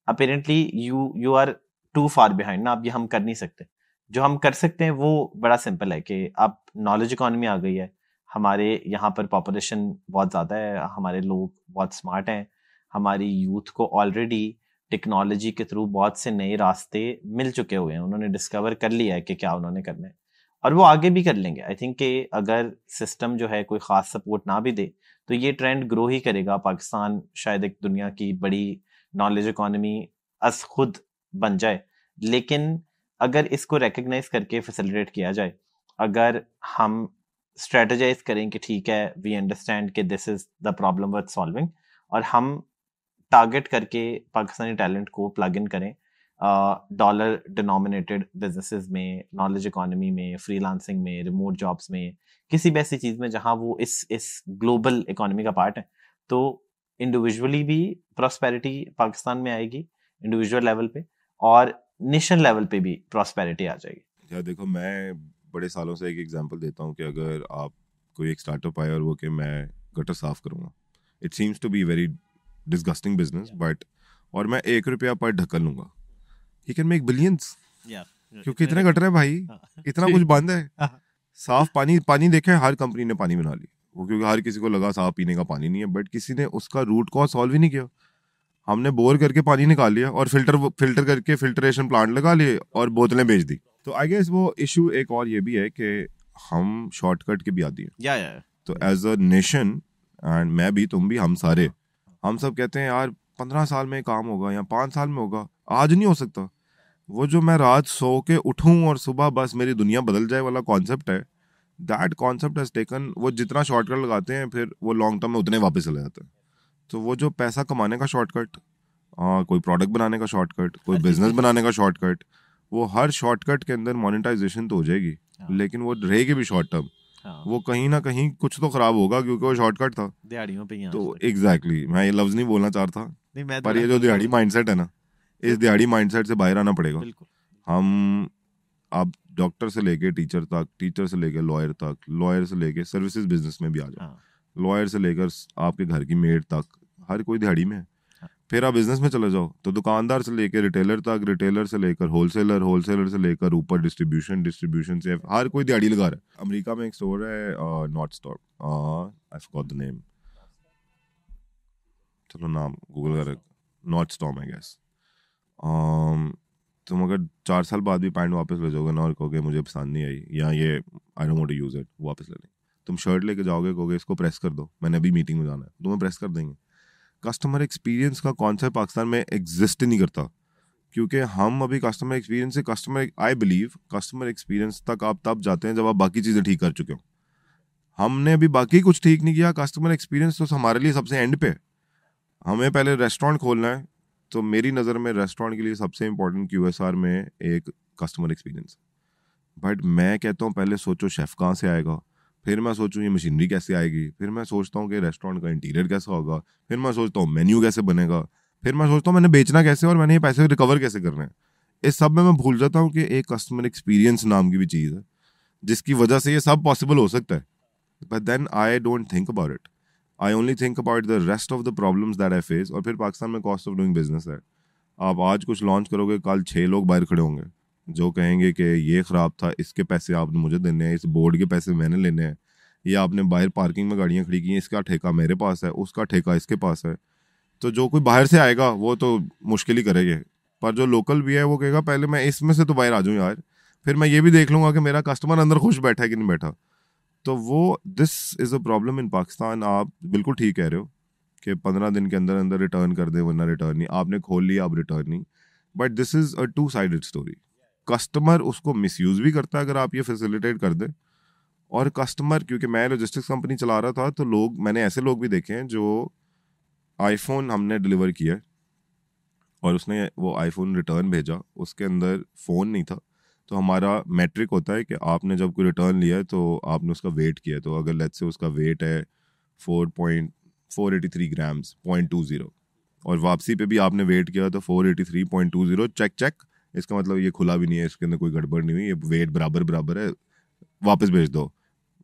apparently you are too far behind ना। अब ये हम कर नहीं सकते। जो हम कर सकते हैं वो बड़ा सिंपल है कि अब नॉलेज इकोनॉमी आ गई है, हमारे यहाँ पर पॉपुलेशन बहुत ज़्यादा है, हमारे लोग बहुत स्मार्ट हैं, हमारी यूथ को ऑलरेडी टेक्नोलॉजी के थ्रू बहुत से नए रास्ते मिल चुके हुए हैं, उन्होंने डिस्कवर कर लिया है कि क्या उन्होंने करना है और वो आगे भी कर लेंगे। आई थिंक कि अगर सिस्टम जो है कोई खास सपोर्ट ना भी दे तो ये ट्रेंड ग्रो ही करेगा। पाकिस्तान शायद एक दुनिया की बड़ी नॉलेज इकोनॉमी अस खुद बन जाए, लेकिन अगर इसको रिकग्नाइज करके फैसिलिटेट किया जाए, अगर हम स्ट्रेटेजाइज करें कि ठीक है वी अंडरस्टैंड कि this is the problem worth solving, और हम टारगेट करके पाकिस्तानी टैलेंट को प्लग इन करें डॉलर डिनोमिनेटेड बिजनेसेस में, नॉलेज इकोनॉमी में, फ्रीलांसिंग में, रिमोट जॉब्स में, किसी भी ऐसी चीज में जहां वो इस ग्लोबल इकोनॉमी का पार्ट है, तो इंडिविजुअली भी प्रॉस्पेरिटी पाकिस्तान में आएगी इंडिविजुअल लेवल पे, और नेशन लेवल पे भी प्रॉस्पेरिटी आ जाएगी। यार देखो, मैं बड़े सालों से एक एग्जांपल देता हूँ कि अगर आप कोई एक स्टार्टअप आए और वो कि मैं गटर साफ करूँगा, it seems to be very disgusting business, but और मैं ₹1 पर ढक्कन लूंगा, ही कैन मेक बिलियंस, क्योंकि इतने गटर है भाई, इतना कुछ बंद है। साफ पानी देखे, हर कंपनी ने पानी बना ली वो, क्योंकि हर किसी को लगा साफ पीने का पानी नहीं है, बट किसी ने उसका रूट कॉज सॉल्व ही नहीं किया। हमने बोर करके पानी निकाल लिया और फिल्टर करके फिल्ट्रेशन प्लांट लगा लिए और बोतलें बेच दी। तो आई गेस वो इशू एक और ये भी है कि हम शॉर्टकट के भी आदी हैं। तो एज अ नेशन, एंड मैं भी, तुम भी, हम सारे, हम सब कहते हैं यार 15 साल में काम होगा या 5 साल में होगा। आज नहीं हो सकता। वो जो मैं रात सो के उठूं और सुबह बस मेरी दुनिया बदल जाए वाला कॉन्सेप्ट है, दैट कॉन्सेप्ट हैज टेकन, वो जितना शॉर्टकट लगाते हैं फिर वो लॉन्ग टर्म में उतने वापस चले जाते हैं। तो वो जो पैसा कमाने का शॉर्टकट, कोई प्रोडक्ट बनाने का शॉर्टकट, कोई बिजनेस बनाने का शॉर्टकट, वो हर शॉर्टकट के अंदर मोनेटाइजेशन तो हो जाएगी, लेकिन वो रहेगी भी शॉर्ट टर्म। वो कहीं ना कहीं कुछ तो खराब होगा क्योंकि वो शॉर्टकट था। दिहाड़ियों पे तो एग्जैक्टली मैं ये लफ्ज नहीं बोलना चाहता, पर ये जो दिहाड़ी माइंडसेट है ना, इस दिहाड़ी माइंडसेट से बाहर आना पड़ेगा। हम अब डॉक्टर से लेके टीचर तक, टीचर से लेके लॉयर तक, लॉयर से लेके सर्विसेज बिजनेस में भी आ जाए, लॉयर से लेकर आपके घर की मेड तक, हर कोई दिहाड़ी में है। फिर आप बिजनेस में चले जाओ तो दुकानदार से लेकर रिटेलर तक, रिटेलर से लेकर होलसेलर, होलसेलर से लेकर ऊपर डिस्ट्रीब्यूशन, डिस्ट्रीब्यूशन से हर कोई दिहाड़ी लगा रहा है। अमेरिका में एक स्टोर है not stop, I forgot the name, चलो नाम गूगल कर, नॉट स्टॉप आई गेस। तुम अगर 4 साल बाद भी पैंट वापस ले जाओगे ना और कहोगे मुझे पसंद नहीं आई या ये I don't want to use it, वापस ले लेंगे। तुम शर्ट लेके जाओगे, कहोगे इसको प्रेस कर दो, मैंने अभी मीटिंग में जाना है, तुम्हें प्रेस कर देंगे। कस्टमर एक्सपीरियंस का कॉन्सेप्ट पाकिस्तान में एग्जिस्ट नहीं करता, क्योंकि हम अभी कस्टमर एक्सपीरियंस से आई बिलीव कस्टमर एक्सपीरियंस तक आप तब जाते हैं जब आप बाकी चीज़ें ठीक कर चुके हो। हमने अभी बाकी कुछ ठीक नहीं किया, कस्टमर एक्सपीरियंस तो हमारे लिए सबसे एंड पे। हमें पहले रेस्टोरेंट खोलना है, तो मेरी नज़र में रेस्टोरेंट के लिए सबसे इंपॉर्टेंट QSR में एक कस्टमर एक्सपीरियंस। बट मैं कहता हूँ पहले सोचो शेफ़ कहाँ से आएगा, फिर मैं सोचूं ये मशीनरी कैसे आएगी, फिर मैं सोचता हूँ कि रेस्टोरेंट का इंटीरियर कैसा होगा, फिर मैं सोचता हूँ मेन्यू कैसे बनेगा, फिर मैं सोचता हूँ मैंने बेचना कैसे और मैंने ये पैसे रिकवर कैसे करने हैं। इस सब में मैं भूल जाता हूँ कि एक कस्टमर एक्सपीरियंस नाम की भी चीज़ है जिसकी वजह से ये सब पॉसिबल हो सकता है। But then I don't think about it, I only think about the rest of the problems that I face. और फिर पाकिस्तान में कॉस्ट ऑफ डूइंग बिजनेस है। आप आज कुछ लॉन्च करोगे, कल 6 लोग बाहर खड़े होंगे जो कहेंगे कि ये ख़राब था, इसके पैसे आपने मुझे देने हैं, इस बोर्ड के पैसे मैंने लेने हैं, या आपने बाहर पार्किंग में गाड़ियाँ खड़ी की हैं, इसका ठेका मेरे पास है, उसका ठेका इसके पास है। तो जो कोई बाहर से आएगा वो तो मुश्किल ही करेगा, पर जो लोकल भी है वो कहेगा पहले मैं इसमें से तो बाहर आ जाऊँ यार, फिर मैं ये भी देख लूंगा कि मेरा कस्टमर अंदर खुश बैठा है कि नहीं बैठा। तो वो this is a problem in Pakistan. आप बिल्कुल ठीक कह रहे हो कि 15 दिन के अंदर अंदर रिटर्न कर दें, वरना रिटर्न नहीं, आपने खोल लिया अब रिटर्न नहीं। But this is a two sided story. Customer उसको मिसयूज भी करता है अगर आप ये फैसिलिटेट कर दें, और कस्टमर, क्योंकि मैं लॉजिस्टिक्स कंपनी चला रहा था तो लोग, मैंने ऐसे लोग भी देखे हैं जो आईफोन हमने डिलीवर किया और उसने वो आईफोन रिटर्न भेजा, उसके अंदर फ़ोन नहीं था। तो हमारा मैट्रिक होता है कि आपने जब कोई रिटर्न लिया है तो आपने उसका वेट किया, तो अगर लेट्स से उसका वेट है 4.483 ग्राम्स 0.20, और वापसी पे भी आपने वेट किया तो 483.20, चेक चेक, इसका मतलब ये खुला भी नहीं है, इसके अंदर कोई गड़बड़ नहीं हुई, ये वेट बराबर बराबर है, वापस भेज दो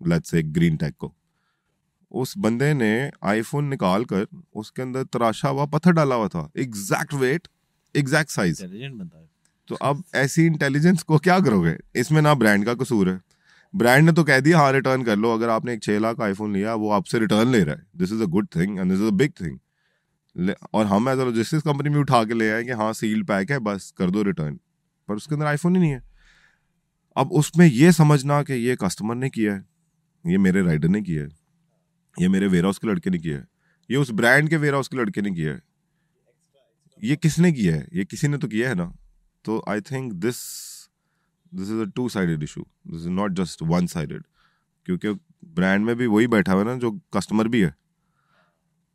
लेट्स से ग्रीन टैग को। उस बंदे ने आईफोन निकाल कर उसके अंदर तराशा हुआ पत्थर डाला हुआ था, एग्जैक्ट वेट एग्जैक्ट साइज। तो अब ऐसी इंटेलिजेंस को क्या करोगे? इसमें ना ब्रांड का कसूर है, ब्रांड ने तो कह दिया हाँ रिटर्न कर लो, अगर आपने एक 6 लाख आईफोन लिया वो आपसे रिटर्न ले रहा है, this is a good thing and this is a big thing. और हम एज अ लॉजिस्टिक्स कंपनी में उठा के ले आए कि हाँ सील पैक है बस कर दो रिटर्न, पर उसके अंदर आईफोन ही नहीं है। अब उसमें ये समझना कि ये कस्टमर ने किया है, ये मेरे राइडर ने किया है, ये मेरे वेयर हाउस के लड़के ने किया है, ये उस ब्रांड के वेयर हाउस के लड़के ने किया है, ये किसने किया है? ये किसी ने तो किया है ना। तो I think this is a two sided issue, this is not just one sided, क्योंकि ब्रांड में भी वही बैठा हुआ है ना जो कस्टमर भी है।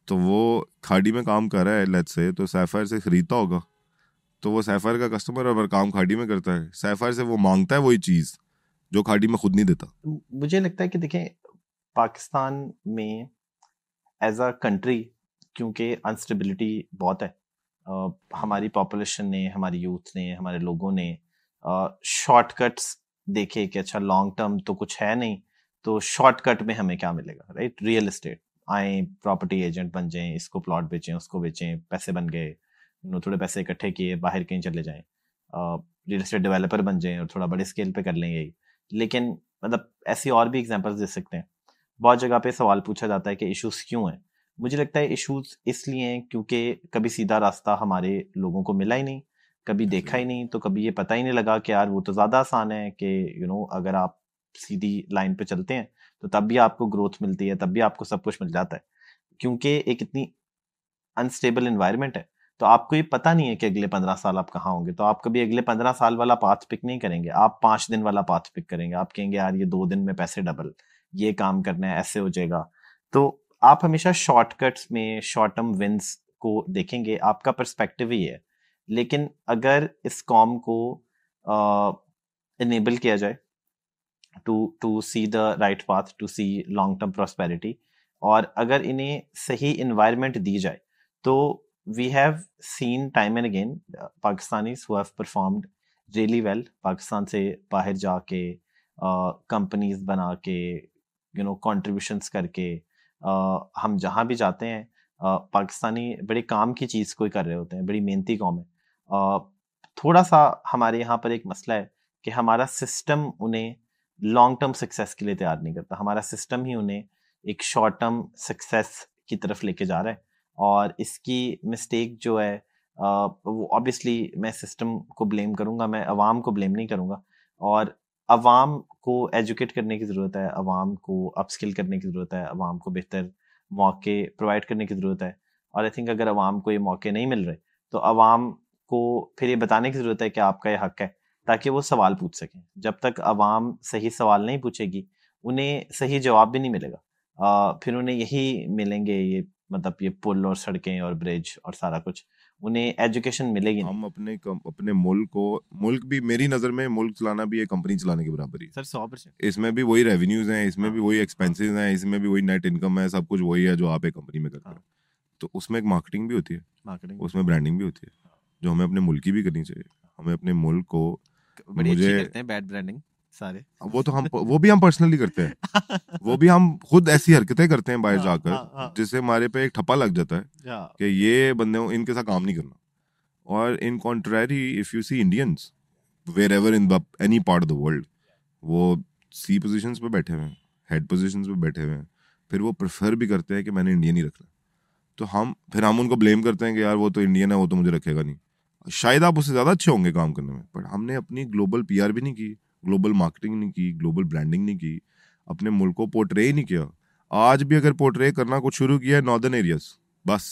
तो वो खाड़ी में काम कर रहा है लेट्स से, तो सैफायर से खरीदता होगा, तो वो सैफायर का कस्टमर है, पर काम खाड़ी में करता है, सैफायर से वो मांगता है वही चीज़ जो खाड़ी में खुद नहीं देता। मुझे लगता है कि देखें, पाकिस्तान में एज अ कंट्री क्योंकि अनस्टेबिलिटी बहुत है, हमारी पॉपुलेशन ने, हमारी यूथ ने, हमारे लोगों ने शॉर्टकट्स देखे कि अच्छा लॉन्ग टर्म तो कुछ है नहीं, तो शॉर्टकट में हमें क्या मिलेगा, राइट? रियल एस्टेट, आए प्रॉपर्टी एजेंट बन जाएं, इसको प्लॉट बेचें, उसको बेचें, पैसे बन गए, थोड़े पैसे इकट्ठे किए, बाहर कहीं चले जाएं, रियल एस्टेट डेवलपर बन जाएं और थोड़ा बड़े स्केल पे कर लेंगे ही। लेकिन मतलब ऐसी और भी एग्जांपल्स दे सकते हैं। बहुत जगह पे सवाल पूछा जाता है कि इश्यूज क्यों हैं। मुझे लगता है इश्यूज इसलिए हैं क्योंकि कभी सीधा रास्ता हमारे लोगों को मिला ही नहीं, कभी देखा ही नहीं, तो कभी ये पता ही नहीं लगा कि यार वो तो ज्यादा आसान है कि अगर आप सीधी लाइन पे चलते हैं तो तब भी आपको ग्रोथ मिलती है, तब भी आपको सब कुछ मिल जाता है। क्योंकि एक इतनी अनस्टेबल एनवायरनमेंट है, तो आपको ये पता नहीं है कि अगले 15 साल आप कहाँ होंगे, तो आप कभी अगले 15 साल वाला पाथ पिक नहीं करेंगे, आप 5 दिन वाला पाथ पिक करेंगे। आप कहेंगे यार ये 2 दिन में पैसे डबल, ये काम करना है, ऐसे हो जाएगा। तो आप हमेशा शॉर्टकट्स में शॉर्ट टर्म विंस को देखेंगे, आपका पर्सपेक्टिव ही है। लेकिन अगर इस कॉम को इनेबल किया जाए to see the right path, to see long term prosperity, और अगर इन्हें सही इन्वायरमेंट दी जाए, तो we have seen time and again Pakistanis who have performed really well, Pakistan से बाहर जाके कंपनीज बना के कंट्रीब्यूशंस करके, हम जहाँ भी जाते हैं पाकिस्तानी बड़े काम की चीज़ कोई कर रहे होते हैं, बड़ी मेहनती कौम है। थोड़ा सा हमारे यहाँ पर एक मसला है कि हमारा सिस्टम उन्हें लॉन्ग टर्म सक्सेस के लिए तैयार नहीं करता, हमारा सिस्टम ही उन्हें एक शॉर्ट टर्म सक्सेस की तरफ लेके जा रहा है। और इसकी मिस्टेक जो है वो ऑब्वियसली मैं सिस्टम को ब्लेम करूंगा, मैं अवाम को ब्लेम नहीं करूंगा। और अवाम को एजुकेट करने की ज़रूरत है, अवाम को अपस्किल करने की ज़रूरत है, अवाम को बेहतर मौके प्रोवाइड करने की ज़रूरत है। और आई थिंक अगर अवाम को ये मौके नहीं मिल रहे तो अवाम को फिर ये बताने की ज़रूरत है कि आपका ये हक है, ताकि वो सवाल पूछ सकें। जब तक अवाम सही सवाल नहीं पूछेगी उन्हें सही जवाब भी नहीं मिलेगा। फिर उन्हें यही मिलेंगे, ये मतलब ये पुल और सड़कें और ब्रिज और सारा कुछ, उन्हें एजुकेशन मिलेगी नहीं। हम अपने मुल्क भी, मेरी नज़र में मुल्क चलाना भी एक कंपनी चलाने के बराबर ही सर 100%। इसमें भी वही रेवेन्यूज हैं, इसमें भी वही एक्सपेंसेस हैं, इसमें भी वही नेट इनकम है, सब कुछ वही है जो आप एक कंपनी में करते हैं। तो उसमें एक मार्केटिंग भी होती है, उसमें ब्रांडिंग भी होती है, जो हमें अपने मुल्क की भी करनी चाहिए। हमें अपने मुल्क को, बड़ी अच्छी करते हैं बैड ब्रांडिंग सारे, वो भी हम पर्सनली करते हैं वो भी हम खुद ऐसी हरकतें करते हैं बाहर जाकर जिससे हमारे पे एक ठप्पा लग जाता है कि ये बंदे इनके साथ काम नहीं करना। और in contrary if you see Indians where ever in any part of the world, वो सी पोजीशंस पे बैठे हुए हैं, हेड पोजीशंस पे बैठे हुए हैं, फिर वो प्रेफर भी करते हैं कि मैंने इंडियन ही रखना। तो फिर हम उनको ब्लेम करते हैं कि यार वो तो इंडियन है, वो तो मुझे रखेगा नहीं। शायद आप उससे ज़्यादा अच्छे होंगे काम करने में, बट हमने अपनी ग्लोबल पीआर भी नहीं की, ग्लोबल मार्केटिंग नहीं की, ग्लोबल ब्रांडिंग नहीं की, अपने मुल्क को पोर्ट्रे ही नहीं किया। आज भी अगर पोर्ट्रे करना कुछ शुरू किया है नॉर्दर्न एरियाज, बस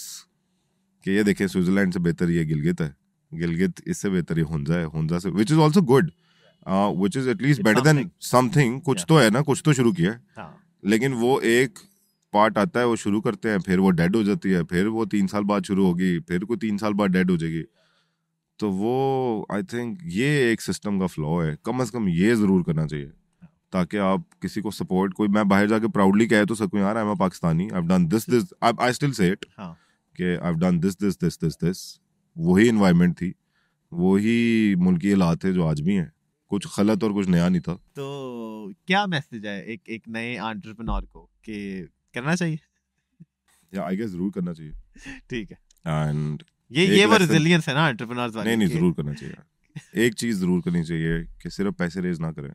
कि ये देखें स्विट्जरलैंड से बेहतर ये गिलगित है, गिलगित इससे बेहतर ये हुंजा है, हुंजा से, which is also good, which is at least better than something, कुछ तो है ना, कुछ तो शुरू किया है। लेकिन वो एक पार्ट आता है, वो शुरू करते हैं, फिर वो डेड हो जाती है, फिर वो 3 साल बाद शुरू होगी, फिर कोई 3 साल बाद डेड हो जाएगी। तो वो आई थिंक ये एक सिस्टम का फ्लॉ है, कम से कम ये जरूर करना चाहिए, ताकि आप किसी को सपोर्ट, कोई मैं बाहर जाके प्राउडली कह तो सकूं यार I am a Pakistani, I have done this this, I still say it कि I have done this this this this this. वही एनवायरनमेंट थी, वही मुल्क की हालात थे जो आज भी हैं, कुछ गलत और कुछ नया नहीं था। तो क्या मैसेज है एक नए एंटरप्रेन्योर को कि करना चाहिए? या आई गेस जरूर करना चाहिए। ठीक है। एंड ये वो रेजिलियंस है ना एंटरप्रेन्योर्स वाली। नहीं जरूर करना चाहिए। एक चीज जरूर करनी चाहिए कि सिर्फ पैसे रेज ना करें,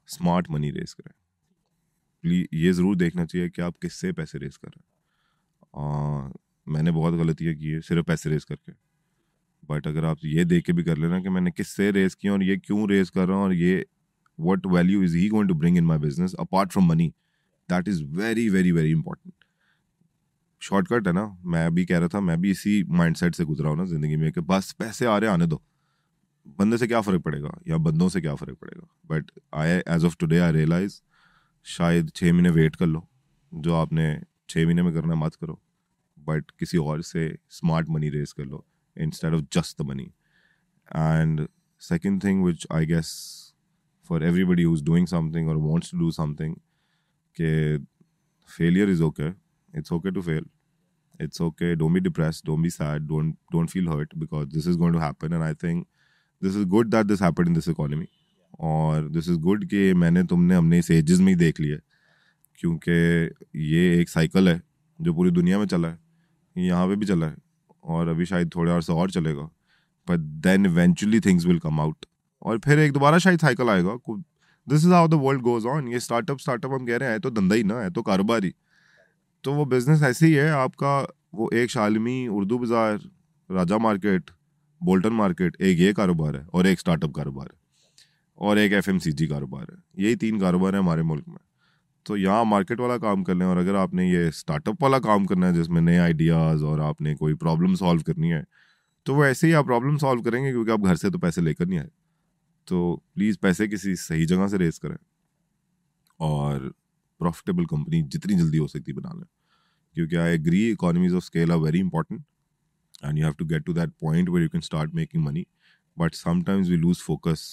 स्मार्ट मनी रेज करें। ये जरूर देखना चाहिए कि आप किससे पैसे रेज कर रहे हैं। मैंने बहुत गलतियां की है सिर्फ पैसे रेज करके, बट अगर आप ये देख के भी कर लेना कि मैंने किससे रेज किया और ये क्यों रेज कर रहा हूँ, और ये what value is he going to bring in my business apart from money, that is very very very important. Shortcut है ना, मैं भी कह रहा था, मैं भी इसी माइंडसेट से गुजरा हूँ ना जिंदगी में कि बस पैसे आ रहे आने दो, बंदे से क्या फ़र्क पड़ेगा या बंदों से क्या फ़र्क पड़ेगा। But I as of today I realize शायद 6 महीने वेट कर लो, जो आपने 6 महीने में करना मत करो, बट किसी और से स्मार्ट मनी रेज कर लो instead of just the money. And second thing which I guess for everybody who is doing something or wants to do something, के failure is okay, it's okay to fail, it's okay, don't be depressed, don't be sad, don't feel hurt, because this is going to happen, and I think this is good that this happened in this economy, और this is good कि तुमने हमने इस एजेस में ही देख लिया, क्योंकि ये एक साइकिल है जो पूरी दुनिया में चला है, यहाँ पे भी चला है, और अभी शायद थोड़े अर्से और चलेगा, but then eventually things will come out, और फिर एक दोबारा शायद साइकिल आएगा। This is how the world goes on. ये स्टार्टअप हम कह रहे हैं तो धंधा ही ना है, तो कारोबार ही, तो वो बिजनेस ऐसे ही है आपका। वो एक शालमी, उर्दू बाजार, राजा मार्केट, बोल्टन मार्केट, एक ये कारोबार है, और एक स्टार्टअप कारोबार है, और एक FMCG कारोबार है। यही 3 कारोबार है हमारे मुल्क में। तो यहाँ मार्केट वाला काम कर लें, और अगर आपने ये स्टार्टअप वाला काम करना है जिसमें नए आइडियाज़ और आपने कोई प्रॉब्लम सॉल्व करनी है, तो वो ऐसे ही आप प्रॉब्लम सॉल्व करेंगे, क्योंकि आप घर से तो पैसे लेकर नहीं आए। तो प्लीज़ पैसे किसी सही जगह से रेज करें, और प्रॉफिटेबल कंपनी जितनी जल्दी हो सकती बना लें, क्योंकि I agree economies of scale are very important and you have to get to that point where you can start making money, but sometimes we lose focus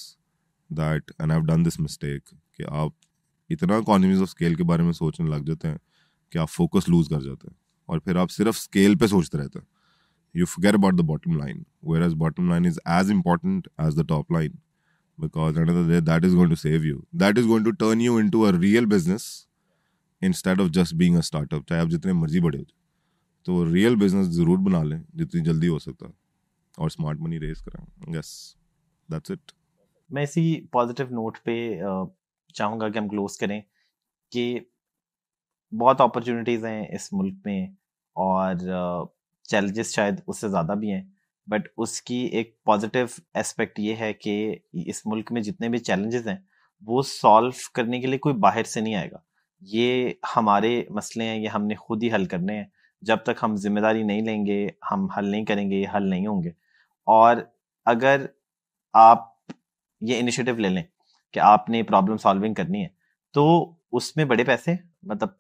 that, and I have done this mistake कि आप इतना इकोनॉमीज ऑफ स्केल के बारे में सोचने लग जाते हैं कि आप फोकस लूज कर जाते हैं, और फिर आप सिर्फ स्केल पे सोचते रहते हैं। You forget about the bottom line, whereas bottom line is as important as the top line, because at the end of the day, that is going to save you. That is going to turn you into a real business instead of just being a startup. चाहे आप जितने मर्जी बड़े हो, तो रियल बिजनेस जरूर बना लें जितनी जल्दी हो सकता है, और स्मार्ट मनी रेज करें। Yes, that's it. मैं इसी पॉजिटिव नोट पे चाहूँगा कि हम क्लोज करें कि बहुत अपॉर्चुनिटीज़ हैं इस मुल्क में, और चैलेंजेस शायद उससे ज़्यादा भी हैं, बट उसकी एक पॉजिटिव एस्पेक्ट ये है कि इस मुल्क में जितने भी चैलेंजेस हैं वो सॉल्व करने के लिए कोई बाहर से नहीं आएगा। ये हमारे मसले हैं, ये हमने खुद ही हल करने हैं। जब तक हम जिम्मेदारी नहीं लेंगे, हम हल नहीं करेंगे, ये हल नहीं होंगे। और अगर आप ये इनिशिएटिव ले लें कि आपने प्रॉब्लम सॉल्विंग करनी है, तो उसमें बड़े पैसे, मतलब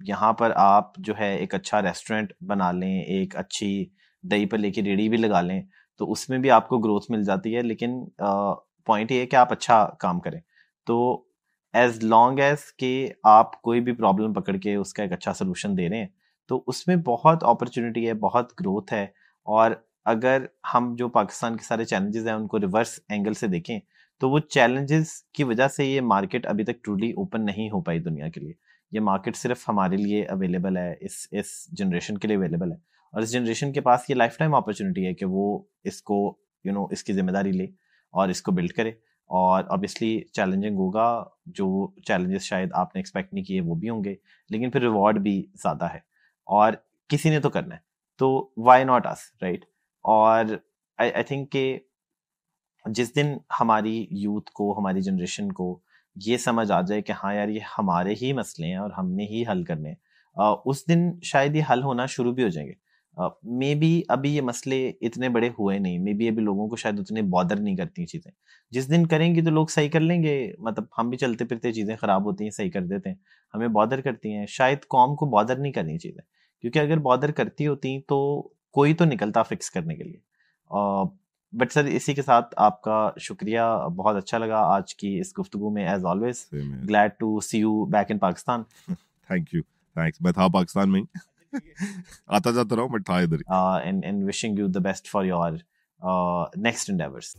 यहाँ पर आप जो है एक अच्छा रेस्टोरेंट बना लें, एक अच्छी दही पर लेके रेडी भी लगा लें, तो उसमें भी आपको ग्रोथ मिल जाती है। लेकिन पॉइंट ये है कि आप अच्छा काम करें। तो एज लॉन्ग एज के आप कोई भी प्रॉब्लम पकड़ के उसका एक अच्छा सोल्यूशन दे रहे हैं, तो उसमें बहुत अपॉर्चुनिटी है, बहुत ग्रोथ है। और अगर हम जो पाकिस्तान के सारे चैलेंजेस हैं उनको रिवर्स एंगल से देखें, तो वो चैलेंजेस की वजह से ये मार्केट अभी तक ट्रूली ओपन नहीं हो पाई दुनिया के लिए। ये मार्केट सिर्फ हमारे लिए अवेलेबल है, इस जनरेशन के लिए अवेलेबल है, और इस जनरेशन के पास ये लाइफ टाइम अपॉर्चुनिटी है कि वो इसको इसकी जिम्मेदारी ले और इसको बिल्ड करे। और ऑब्वियसली चैलेंजिंग होगा, जो चैलेंजेस शायद आपने एक्सपेक्ट नहीं किए वो भी होंगे, लेकिन फिर रिवॉर्ड भी ज़्यादा है। और किसी ने तो करना है, तो व्हाई नॉट अस, राइट? और आई थिंक कि जिस दिन हमारी यूथ को, हमारी जनरेशन को ये समझ आ जाए कि हाँ यार ये हमारे ही मसले हैं और हमने ही हल करने हैं, उस दिन शायद ये हल होना शुरू भी हो जाएंगे। मे बी अभी ये मसले इतने बड़े हुए नहीं, मे बी अभी लोगों को शायद उतने बॉदर नहीं करती चीज़ें। जिस दिन करेंगी तो लोग सही कर लेंगे, मतलब हम भी चलते फिरते चीज़ें ख़राब होती हैं सही कर देते हैं, हमें बॉदर करती हैं। शायद कौम को बॉदर नहीं करनी चीज़ें, क्योंकि अगर बॉदर करती होती तो कोई तो निकलता फिक्स करने के लिए। बट सर इसी के साथ आपका शुक्रिया, बहुत अच्छा लगा आज की इस गुफ्तगू में, as always glad to see you back in Pakistan. Thank you, thanks. मैं था पाकिस्तान में आता जाता रहा हूँ, बट था इधर। And wishing you the best for your next endeavours.